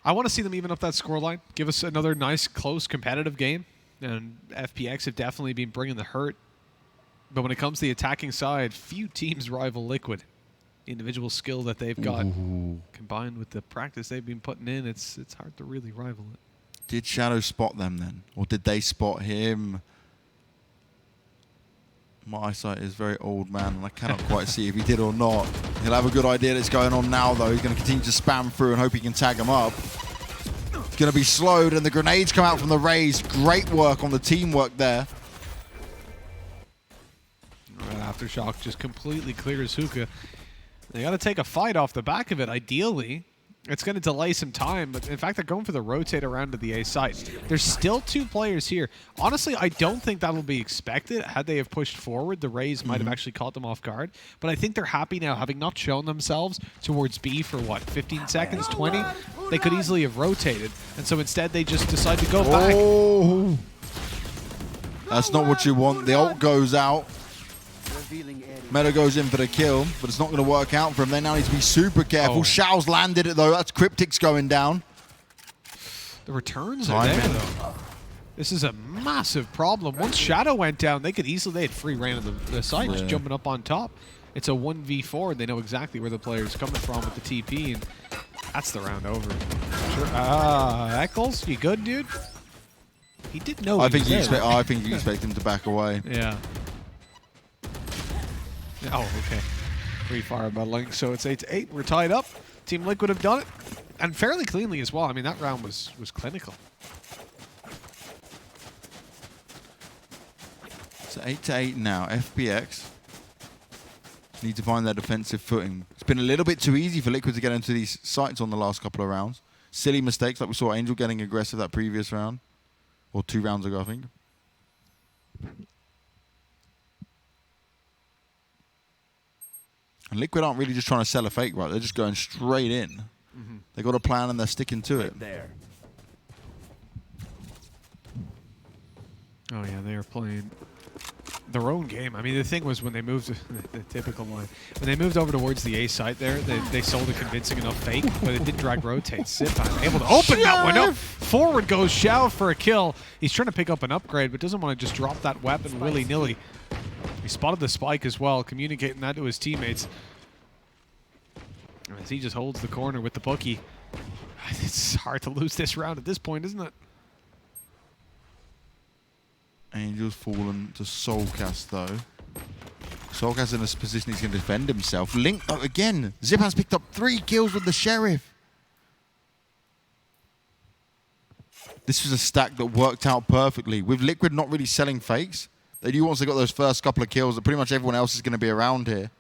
I want to see them even up that scoreline. Give us another nice, close, competitive game. And FPX have definitely been bringing the hurt. But when it comes to the attacking side, few teams rival Liquid. The individual skill that they've got, combined with the practice they've been putting in, it's hard to really rival it. Did Shadow spot them then? Or did they spot him? My eyesight is very old, man, and I cannot quite see if he did or not. He'll have a good idea that's going on now, though. He's going to continue to spam through and hope he can tag him up. He's going to be slowed, and the grenades come out from the Rays. Great work on the teamwork there. Right, Aftershock just completely clears Hookah. They got to take a fight off the back of it, ideally. It's going to delay some time, but in fact, they're going for the rotate around to the A site. There's still 2 players here. Honestly, I don't think that'll be expected. Had they have pushed forward, the Rays might have actually caught them off guard. But I think they're happy now, having not shown themselves towards B for, what, 15 seconds, 20? They could easily have rotated. And so instead, they just decide to go back. Oh! That's not what you want. The ult goes out. Meadow goes in for the kill, but it's not going to work out for him. They now need to be super careful. Shao's landed it, though. That's Cryptic's going down. The returns are there, though. This is a massive problem. Once Shadow went down, they could easily, they had free reign of the site, just jumping up on top. It's a 1v4, and they know exactly where the player's coming from with the TP, and that's the round over. Sure. Eccles, you good, dude? He did know. I think you expect him to back away. Yeah. Oh, okay. Free fire battling. So it's 8-8. We're tied up. Team Liquid have done it, and fairly cleanly as well. I mean, that round was clinical. So 8-8 now. FPX need to find their defensive footing. It's been a little bit too easy for Liquid to get into these sites on the last couple of rounds. Silly mistakes, like we saw Angel getting aggressive that previous round, or 2 rounds ago, I think. And Liquid aren't really just trying to sell a fake, right? They're just going straight in. They got a plan and they're sticking to it. There. Oh yeah, they are playing their own game. I mean, the thing was when they moved, the typical line, when they moved over towards the A site there, they sold a convincing enough fake, but it didn't drag rotate. Zipan able to open that one up. Forward goes Xiao for a kill. He's trying to pick up an upgrade, but doesn't want to just drop that weapon willy-nilly. He spotted the spike as well, communicating that to his teammates. As he just holds the corner with the bookie. It's hard to lose this round at this point, isn't it? Angel's fallen to Soulcast, though. Soulcast in a position he's going to defend himself. Link up again. Zipan's picked up 3 kills with the Sheriff. This was a stack that worked out perfectly. With Liquid not really selling fakes, they knew once they got those first couple of kills that pretty much everyone else is going to be around here.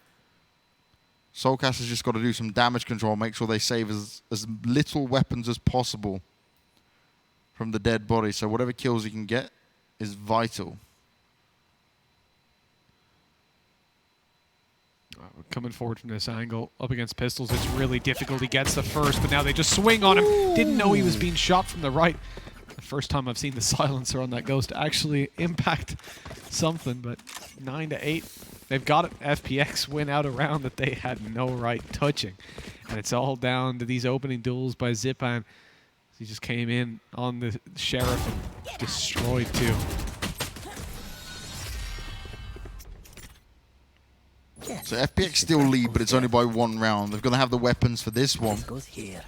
Soulcast has just got to do some damage control, make sure they save as little weapons as possible from the dead body. So whatever kills he can get is vital. Coming forward from this angle, up against pistols, it's really difficult. He gets the first, but now they just swing on him. Didn't know he was being shot from the right. The first time I've seen the silencer on that Ghost actually impact something, but 9-8. They've got it. FPX win out a round that they had no right touching. And it's all down to these opening duels by Zipan. He just came in on the Sheriff and destroyed 2. So FPX still lead, but it's only by 1 round. They're going to have the weapons for this one. Goes here.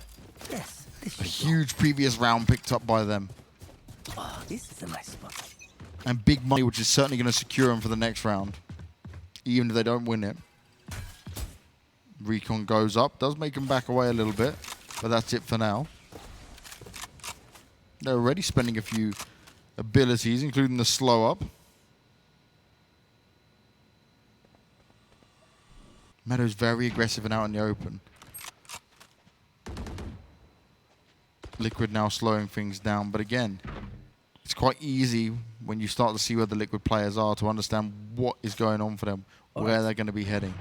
Yes, this A should huge previous round picked up by them. go. Oh, this is a nice spot. And big money, which is certainly going to secure them for the next round, even if they don't win it. Recon goes up. Does make them back away a little bit, but that's it for now. They're already spending a few abilities, including the slow up. Meadow's very aggressive and out in the open. Liquid now slowing things down, but again, it's quite easy when you start to see where the Liquid players are to understand what is going on for them, where they're going to be heading.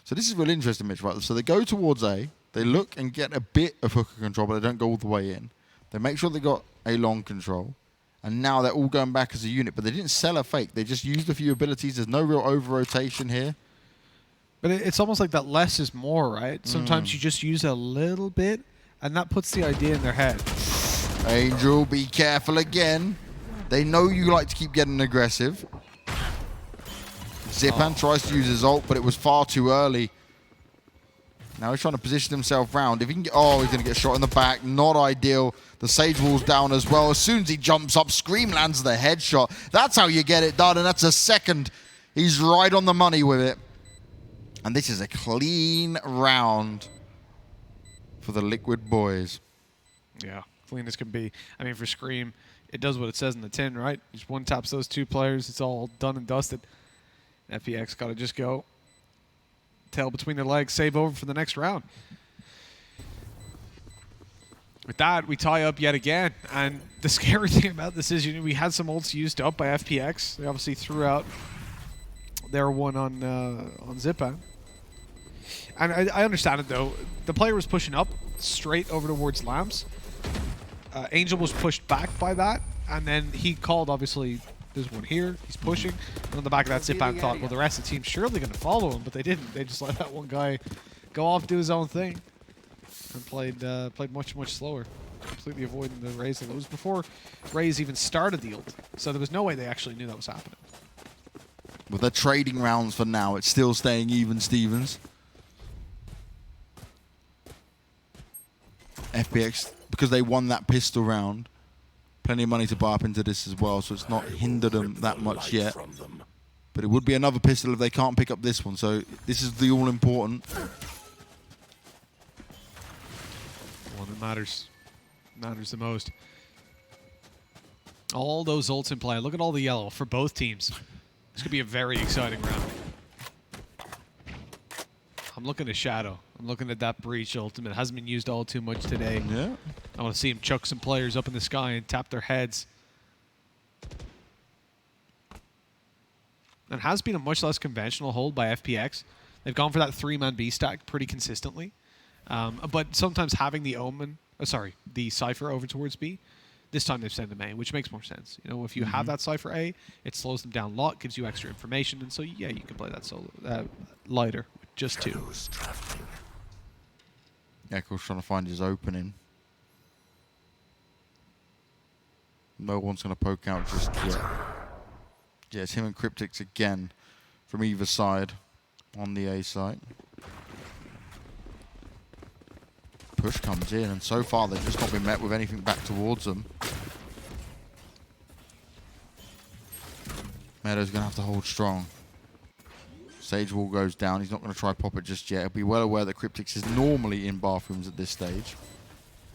So this is really interesting, Mitch, right? So they go towards A, they look and get a bit of hooker control, but they don't go all the way in. They make sure they got A long control, and now they're all going back as a unit, but they didn't sell a fake. They just used a few abilities. There's no real over-rotation here. But it's almost like that less is more, right? Sometimes you just use a little bit, and that puts the idea in their head. Angel, be careful again. They know you like to keep getting aggressive. Zipan tries to use his ult, but it was far too early. Now he's trying to position himself round. If he can get, oh, he's going to get shot in the back. Not ideal. The Sage Wall's down as well. As soon as he jumps up, Scream lands the headshot. That's how you get it done, and that's a second. He's right on the money with it. And this is a clean round for the Liquid boys. Yeah, clean as can be. I mean, for Scream, it does what it says in the tin, right? Just one taps those two players. It's all done and dusted. FPX got to just go. Tail between their legs, save over for the next round. With that, we tie up yet again. And the scary thing about this is, we had some ults used up by FPX. They obviously threw out their one on Zipa. And I understand it, though. The player was pushing up straight over towards Lamps. Angel was pushed back by that. And then he called, obviously, there's one here. He's pushing. And on the back of that, Zipan thought, well, the rest of the team's surely going to follow him. But they didn't. They just let that one guy go off, do his own thing. And played much, much slower. Completely avoiding the Raze. It was before Raze even started the ult. So there was no way they actually knew that was happening. Well, they're trading rounds for now. It's still staying even, Stevens. FPX, because they won that pistol round, plenty of money to buy up into this as well, so it's not hindered them that much yet. But it would be another pistol if they can't pick up this one, so this is the all-important. One that matters the most. All those ults in play. Look at all the yellow for both teams. This could be a very exciting round. I'm looking at Shadow. I'm looking at that Breach ultimate. It hasn't been used all too much today. Yeah. I want to see him chuck some players up in the sky and tap their heads. It has been a much less conventional hold by FPX. They've gone for that 3-man B stack pretty consistently. But sometimes having the Omen, the Cypher over towards B, this time they've sent them A, which makes more sense. You know, if you have that Cypher A, it slows them down a lot, gives you extra information, and so yeah, you can play that solo lighter with just 2. Echo's trying to find his opening. No one's going to poke out just yet. Yeah, it's him and Cryptix again from either side on the A site. Push comes in, and so far they've just not been met with anything back towards them. Meadow's going to have to hold strong. Sage Wall goes down. He's not going to try pop it just yet. He'll be well aware that Cryptix is normally in bathrooms at this stage.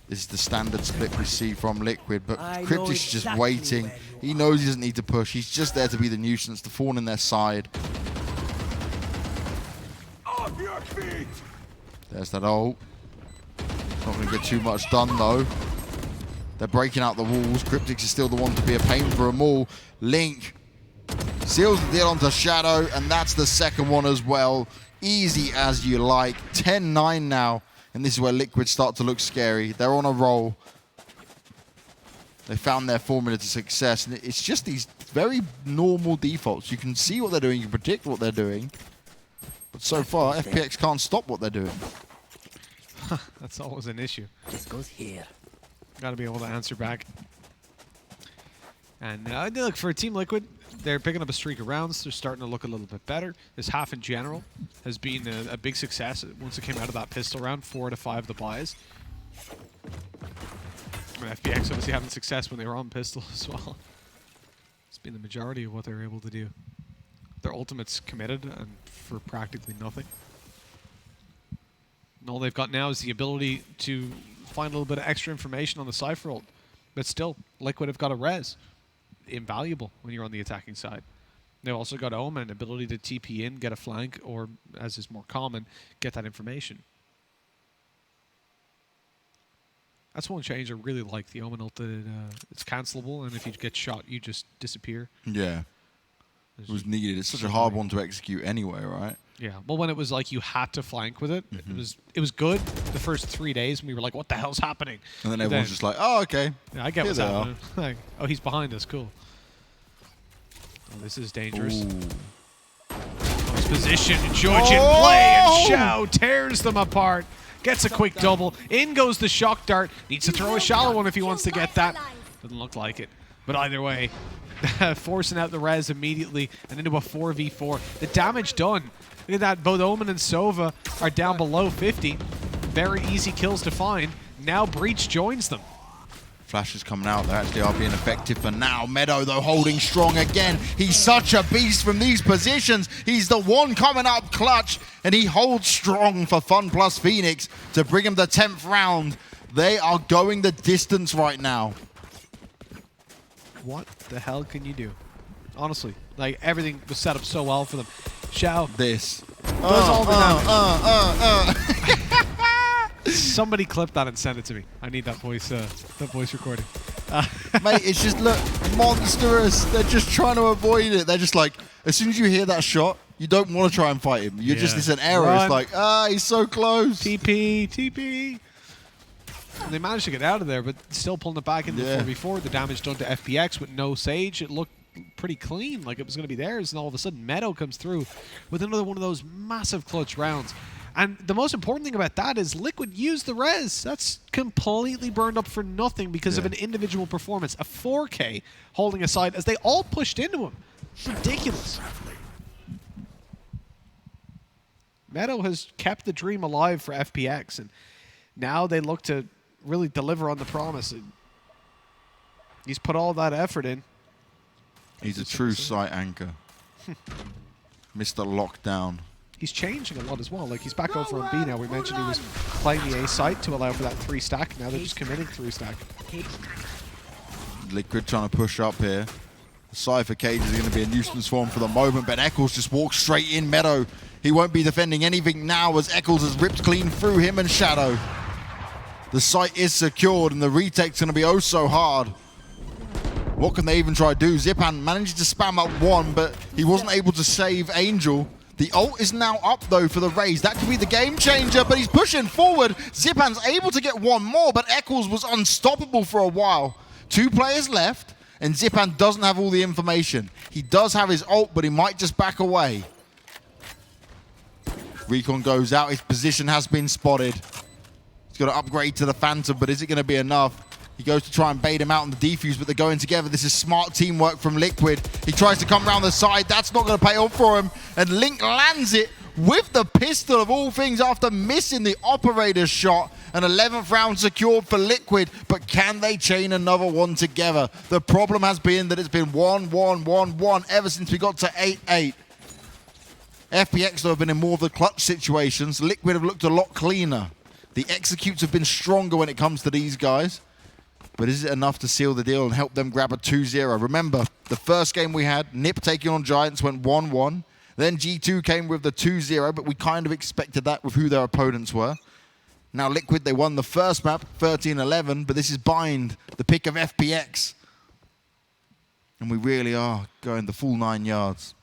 This is the standard split we see from Liquid, but Cryptix is just waiting. He knows he doesn't need to push. He's just there to be the nuisance, the thorn in their side. Off your feet! There's that ult. Not going to get too much done, though. They're breaking out the walls. Cryptix is still the one to be a pain for them all. Link seals the deal onto Shadow, and that's the second one as well. Easy as you like. 10-9 now, and this is where Liquid start to look scary. They're on a roll. They found their formula to success, and it's just these very normal defaults. You can see what they're doing, you can predict what they're doing, but so far, FPX can't stop what they're doing. That's always an issue. This goes here. Got to be able to answer back. And look, for Team Liquid, they're picking up a streak of rounds. They're starting to look a little bit better. This half in general has been a big success once it came out of that pistol round. 4 out of 5 the buys. I mean, FPX obviously having success when they were on pistol as well. It's been the majority of what they were able to do. Their ultimate's committed and for practically nothing. And all they've got now is the ability to find a little bit of extra information on the Cypher ult. But still, Liquid have got a res. Invaluable when you're on the attacking side. They've also got Omen, ability to TP in, get a flank, or, as is more common, get that information. That's one change I really like. The Omen ult, it's cancelable, and if you get shot, you just disappear. Yeah. It was needed. It's such a hard one to execute anyway, right? Yeah. Well, when it was like you had to flank with it, it was good the first 3 days, and we were like, what the hell's happening? And then everyone's just like, oh, okay. Yeah, I get what's happening. Like, oh, he's behind us. Cool. Oh, this is dangerous. Nice position. Georgian play, and Xiao tears them apart. Gets a quick double. In goes the shock dart. Needs to throw a shallow one if he wants to get that. Doesn't look like it. But either way, forcing out the res immediately and into a 4v4. The damage done. Look at that. Both Omen and Sova are down below 50. Very easy kills to find. Now Breach joins them. Flash is coming out. They actually are being effective for now. Meadow, though, holding strong again. He's such a beast from these positions. He's the one coming up clutch, and he holds strong for FunPlus Phoenix to bring him the 10th round. They are going the distance right now. What the hell can you do? Honestly, like, everything was set up so well for them. Xiao This. does all the damage. Somebody clip that and send it to me. I need that voice recording. Mate, it's just, look, monstrous. They're just trying to avoid it. They're just like, as soon as you hear that shot, you don't want to try and fight him. You're just, it's an error. Run. It's like, he's so close. TP. And they managed to get out of there, but still pulling it back into the 4v4. The damage done to FPX with no Sage. It looked pretty clean, like it was going to be theirs, and all of a sudden Meadow comes through with another one of those massive clutch rounds. And the most important thing about that is Liquid used the res. That's completely burned up for nothing because of an individual performance. A 4K holding aside as they all pushed into him. Ridiculous. Meadow has kept the dream alive for FPX, and now they look to really deliver on the promise. And he's put all that effort in. He's a true site anchor. Mr. Lockdown. He's changing a lot as well. Like, he's back over on B now. We mentioned he was playing the A site to allow for that 3 stack. Now they're just committing 3 stack. Liquid trying to push up here. The Cypher Cage is going to be a nuisance for him for the moment, but Eccles just walks straight in. Meadow, he won't be defending anything now as Eccles has ripped clean through him and Shadow. The site is secured and the retake's going to be oh so hard. What can they even try to do? Zipan managed to spam up 1, but he wasn't able to save Angel. The ult is now up, though, for the Raze. That could be the game changer, but he's pushing forward. Zipan's able to get 1 more, but Eccles was unstoppable for a while. 2 players left, and Zipan doesn't have all the information. He does have his ult, but he might just back away. Recon goes out. His position has been spotted. He's got to upgrade to the Phantom, but is it going to be enough? He goes to try and bait him out on the defuse, but they're going together. This is smart teamwork from Liquid. He tries to come around the side. That's not going to pay off for him. And Link lands it with the pistol of all things after missing the operator's shot. An 11th round secured for Liquid, but can they chain another one together? The problem has been that it's been 1-1-1-1 ever since we got to 8-8. FPX, though, have been in more of the clutch situations. Liquid have looked a lot cleaner. The executes have been stronger when it comes to these guys. But is it enough to seal the deal and help them grab a 2-0? Remember, the first game we had, NiP taking on Giants went 1-1. Then G2 came with the 2-0, but we kind of expected that with who their opponents were. Now Liquid, they won the first map, 13-11, but this is Bind, the pick of FPX. And we really are going the full 9 yards.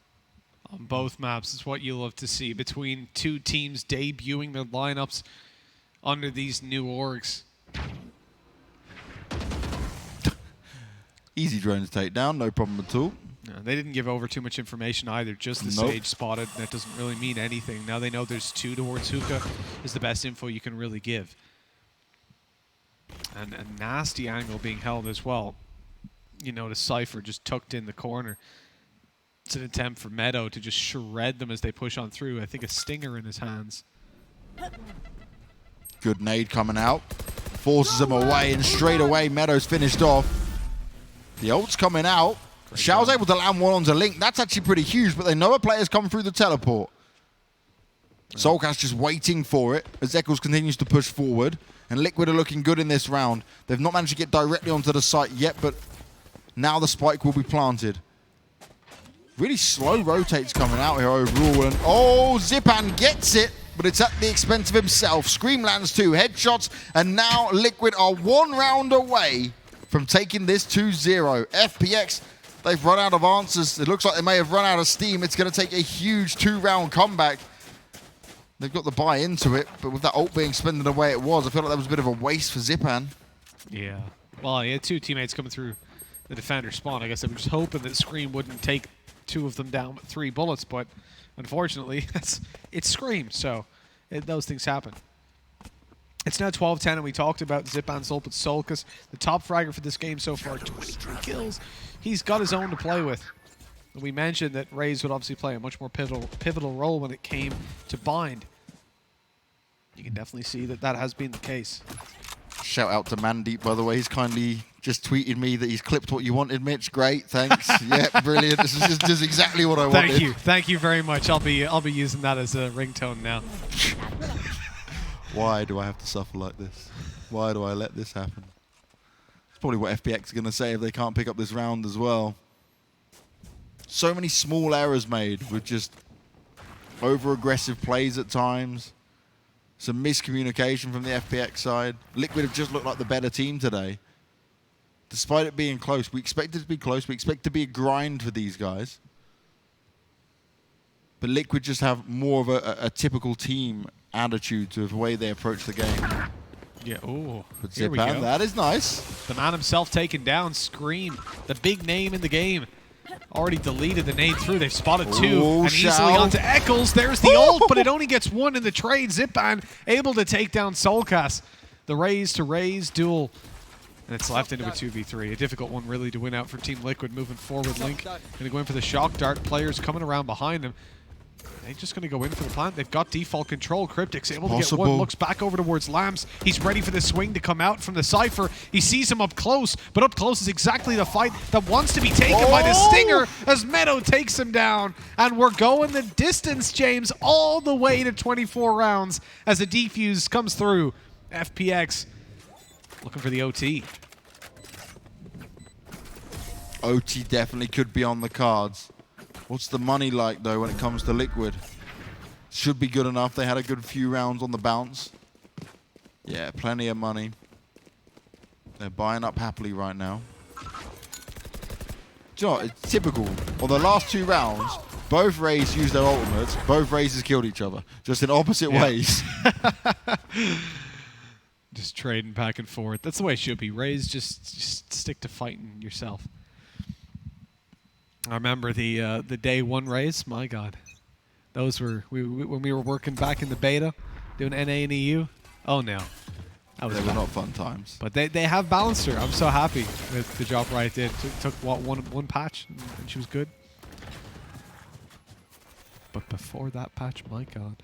On both maps, it's what you love to see. Between 2 teams debuting their lineups under these new orgs. Easy drone to take down, no problem at all. No, they didn't give over too much information either. Just the Sage spotted. That doesn't really mean anything. Now they know there's 2 towards Hookah is the best info you can really give. And a nasty angle being held as well. You notice Cypher just tucked in the corner. It's an attempt for Meadow to just shred them as they push on through. I think a stinger in his hands. Good nade coming out. Forces him away, and straight away Meadow's finished off. The ult's coming out. Xiao's able to land one onto Link. That's actually pretty huge, but they know a player's come through the teleport. Soulcast just waiting for it as Eccles continues to push forward. And Liquid are looking good in this round. They've not managed to get directly onto the site yet, but now the spike will be planted. Really slow rotates coming out here overall. And oh, Zipan gets it, but it's at the expense of himself. Scream lands 2 headshots, and now Liquid are 1 round away from taking this 2-0. FPX, they've run out of answers. It looks like they may have run out of steam. It's going to take a huge 2-round comeback. They've got the buy into it, but with that ult being spent the way it was, I feel like that was a bit of a waste for Zipan. Yeah. Well, he had 2 teammates coming through the defender spawn. I guess they were just hoping that Scream wouldn't take 2 of them down with 3 bullets, but unfortunately, it's Scream, so those things happen. It's now 12-10, and we talked about Zip and Soul, but Solkas, the top fragger for this game so far, 23 kills. He's got his own to play with. We mentioned that Raze would obviously play a much more pivotal role when it came to Bind. You can definitely see that that has been the case. Shout out to Mandeep, by the way. He's kindly just tweeted me that he's clipped what you wanted, Mitch. Great, thanks. Yeah, brilliant. This is just exactly what I wanted. Thank you very much. I'll be using that as a ringtone now. Why do I have to suffer like this? Why do I let this happen? It's probably what FPX are going to say if they can't pick up this round as well. So many small errors made with just over-aggressive plays at times. Some miscommunication from the FPX side. Liquid have just looked like the better team today. Despite it being close, we expect it to be close. We expect it to be a grind for these guys. But Liquid just have more of a typical team attitude to the way they approach the game. Yeah, ooh. Here we go. That is nice. The man himself taken down. Scream, the big name in the game. Already deleted the nade through. They've spotted two. Ooh, and easily onto Eccles. There's the ult, but it only gets one in the trade. Zipan able to take down Soulcast. The Raze to Raze duel. And it's left into a 2v3. A difficult one, really, to win out for Team Liquid moving forward. Link going to go in for the shock dart. Players coming around behind him. They're just going to go in for the plant. They've got default control. Cryptic's able to get one. Looks back over towards Lams. He's ready for the swing to come out from the Cypher. He sees him up close, but up close is exactly the fight that wants to be taken by the Stinger as Meadow takes him down. And we're going the distance, James, all the way to 24 rounds as the defuse comes through. FPX looking for the OT. OT definitely could be on the cards. What's the money like, though, when it comes to Liquid? Should be good enough. They had a good few rounds on the bounce. Yeah, plenty of money. They're buying up happily right now. Do you know what? It's typical. On the last two rounds, both Rays used their ultimates. Both Razes killed each other, just in opposite ways. Just trading back and forth. That's the way it should be. Rays, just stick to fighting yourself. I remember the day one Rays. My God, those were when we were working back in the beta, doing NA and EU. Oh no, that was they were not fun times. But they have balanced her. I'm so happy with the job Riot did. Took what one patch and she was good. But before that patch, my God,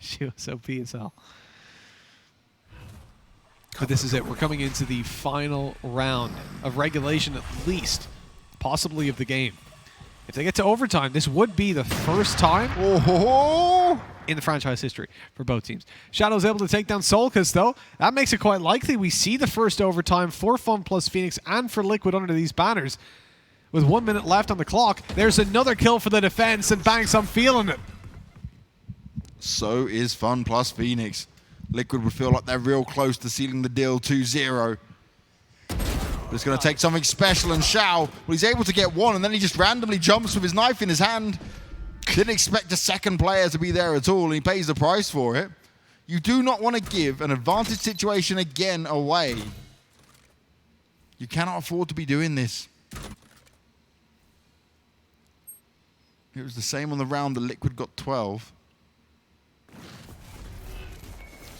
she was OP as hell. But this is it. We're coming into the final round of regulation, at least, possibly of the game. If they get to overtime, this would be the first time in the franchise history for both teams. Shadow's able to take down Solkas, though. That makes it quite likely we see the first overtime for FunPlus Phoenix and for Liquid under these banners. With 1 minute left on the clock, there's another kill for the defense, and Banks, I'm feeling it. So is FunPlus Phoenix. Liquid would feel like they're real close to sealing the deal 2-0. But it's going to take something special, and Shao, well, he's able to get one, and then he just randomly jumps with his knife in his hand. Didn't expect a second player to be there at all, and he pays the price for it. You do not want to give an advantage situation again away. You cannot afford to be doing this. It was the same on the round that Liquid got 12.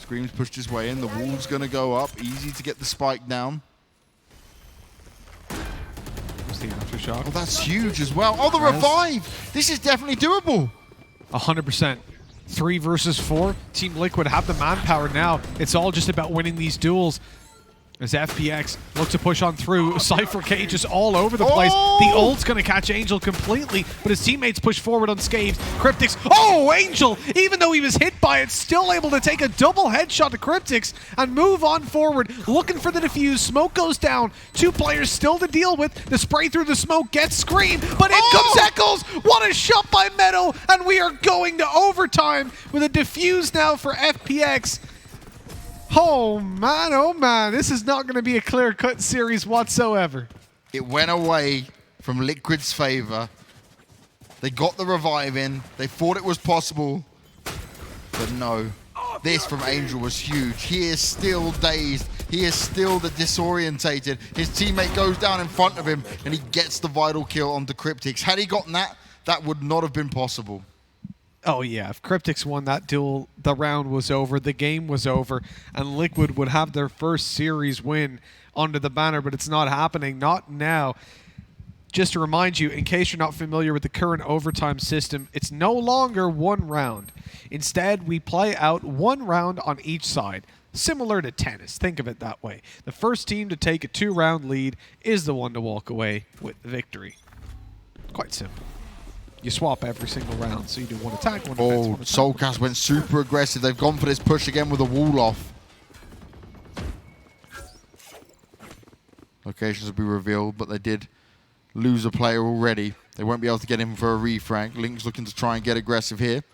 Screams pushed his way in. The wall's going to go up. Easy to get the spike down. Aftershock. Oh, that's huge as well. Oh, the revive! This is definitely doable. 100%. 3 versus 4. Team Liquid have the manpower now. It's all just about winning these duels. As FPX look to push on through, Cypher cages all over the place. The ult's going to catch Angel completely, but his teammates push forward unscathed. Cryptic's, Angel, even though he was hit by it, still able to take a double headshot to Cryptic's and move on forward, looking for the defuse. Smoke goes down. 2 players still to deal with. The spray through the smoke gets Scream, but in comes Eccles. What a shot by Meadow, and we are going to overtime with a defuse now for FPX. Oh man, this is not going to be a clear-cut series whatsoever. It went away from Liquid's favor. They got the revive in. They thought it was possible. But no. This from Angel was huge. He is still dazed. He is still disorientated. His teammate goes down in front of him, and he gets the vital kill onto Cryptix. Had he gotten that, that would not have been possible. Oh yeah, if Cryptics won that duel, the round was over, the game was over, and Liquid would have their first series win under the banner, but it's not happening, not now. Just to remind you, in case you're not familiar with the current overtime system, it's no longer one round. Instead, we play out one round on each side, similar to tennis. Think of it that way. The first team to take a 2-round lead is the one to walk away with the victory. Quite simple. You swap every single round, so you do one attack, one defense, one attack. Soulcast went super aggressive. They've gone for this push again with a wall off. Locations will be revealed, but they did lose a player already. They won't be able to get him for a refrag. Link's looking to try and get aggressive here.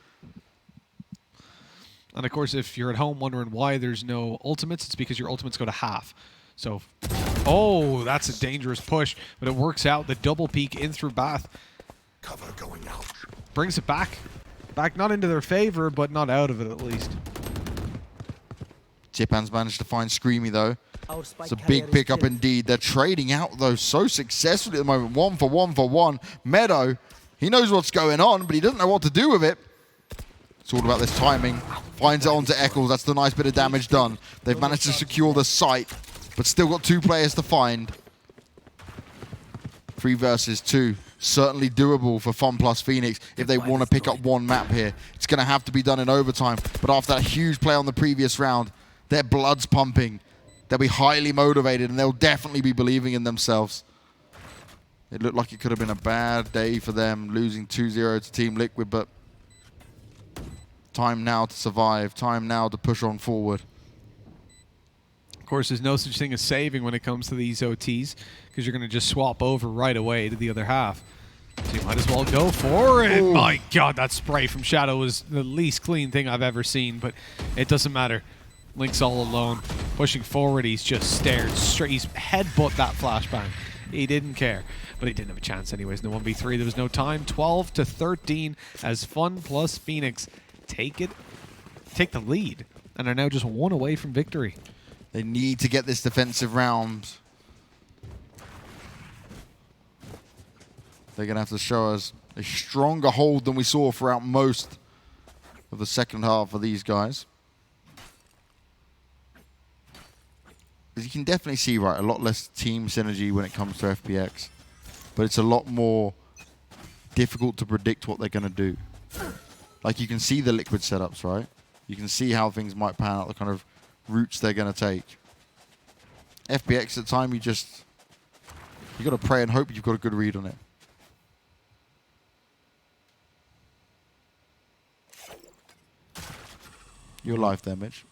And of course, if you're at home wondering why there's no ultimates, it's because your ultimates go to half. So, oh, that's a dangerous push, but it works out. The double peek in through Bath. Cover going out. Brings it back. Back not into their favor, but not out of it at least. Tipan's managed to find Screamy though. Our spike It's a carrier big is pickup killed. indeed. They're trading out though so successfully at the moment. 1 for 1 for 1. Meadow, he knows what's going on, but he doesn't know what to do with it. It's all about this timing. Finds it onto Eccles. That's the nice bit of damage done. They've managed to secure the site, but still got 2 players to find. 3 versus 2. Certainly doable for FunPlus Phoenix if they want to pick up one map here. It's going to have to be done in overtime. But after that huge play on the previous round, their blood's pumping. They'll be highly motivated, and they'll definitely be believing in themselves. It looked like it could have been a bad day for them, losing 2-0 to Team Liquid, but time now to survive, time now to push on forward. Of course, there's no such thing as saving when it comes to these OTs, because you're going to just swap over right away to the other half. So you might as well go for it. Ooh. My God, that spray from Shadow was the least clean thing I've ever seen, but it doesn't matter. Link's all alone. Pushing forward, he's just stared straight. He's headbutt that flashbang. He didn't care, but he didn't have a chance anyways. In the 1v3, there was no time. 12-13 as FunPlus Phoenix take the lead and are now just 1 away from victory. They need to get this defensive round. They're going to have to show us a stronger hold than we saw throughout most of the second half of these guys. Because you can definitely see, right, a lot less team synergy when it comes to FPX. But it's a lot more difficult to predict what they're going to do. Like, you can see the Liquid setups, right? You can see how things might pan out, the kind of routes they're going to take. FPX, at the time, you got to pray and hope you've got a good read on it. Your life damage.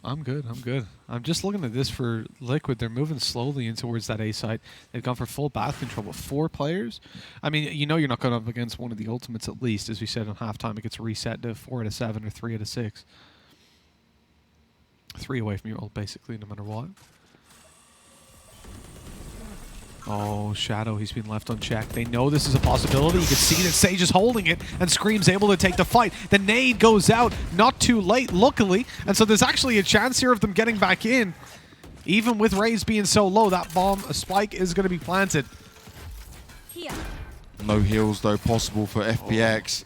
I'm good. I'm good. I'm just looking at this for Liquid. They're moving slowly in towards that A side. They've gone for full bath control with 4 players. I mean, you know you're not going up against one of the ultimates at least. As we said on halftime, it gets reset to 4 out of 7 or 3 out of 6. 3 away from your ult, basically, no matter what. Oh, Shadow, he's been left unchecked. They know this is a possibility. You can see that Sage is holding it, and Scream's able to take the fight. The nade goes out, not too late, luckily. And so there's actually a chance here of them getting back in. Even with Raze being so low, that bomb, a spike, is going to be planted. Here. No heals, though, possible for FPX.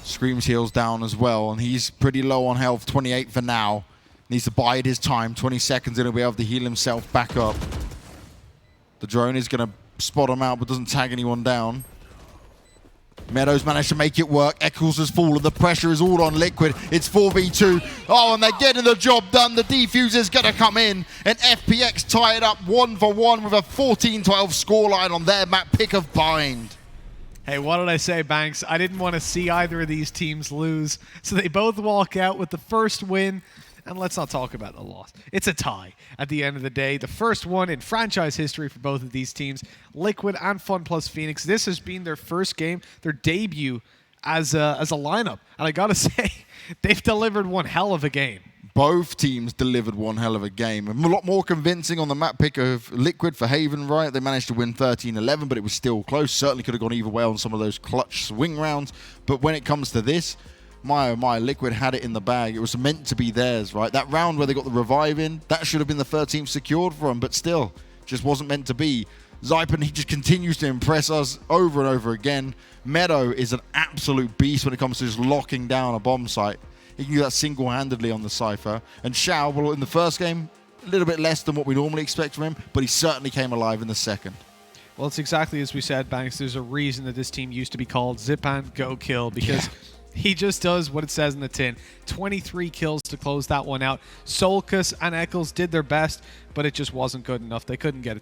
Scream's heals down as well, and he's pretty low on health, 28 for now. Needs to bide his time, 20 seconds, and he'll be able to heal himself back up. The drone is going to spot him out, but doesn't tag anyone down. Meadows managed to make it work. Eccles has fallen. The pressure is all on Liquid. It's 4v2. Oh, and they're getting the job done. The defuser's going to come in. And FPX tie it up 1 for 1 with a 14-12 scoreline on their map pick of Bind. Hey, what did I say, Banks? I didn't want to see either of these teams lose. So they both walk out with the first win. And let's not talk about the loss. It's a tie at the end of the day. The first one in franchise history for both of these teams, Liquid and FunPlus Phoenix. This has been their first game, their debut as a lineup. And I got to say, they've delivered one hell of a game. Both teams delivered one hell of a game. A lot more convincing on the map pick of Liquid for Haven, right? They managed to win 13-11, but it was still close. Certainly could have gone either way on some of those clutch swing rounds. But when it comes to this, my oh my, Liquid had it in the bag. It was meant to be theirs, right? That round where they got the revive in, that should have been the 13th secured for them, but still, just wasn't meant to be. Zypan, he just continues to impress us over and over again. Meadow is an absolute beast when it comes to just locking down a bomb site. He can do that single-handedly on the Cypher. And Xiao, well, in the first game, a little bit less than what we normally expect from him, but he certainly came alive in the second. Well, it's exactly as we said, Banks. There's a reason that this team used to be called Zipan Go Kill, because he just does what it says in the tin. 23 kills to close that one out. Solkus and Eccles did their best, but it just wasn't good enough. They couldn't get it done.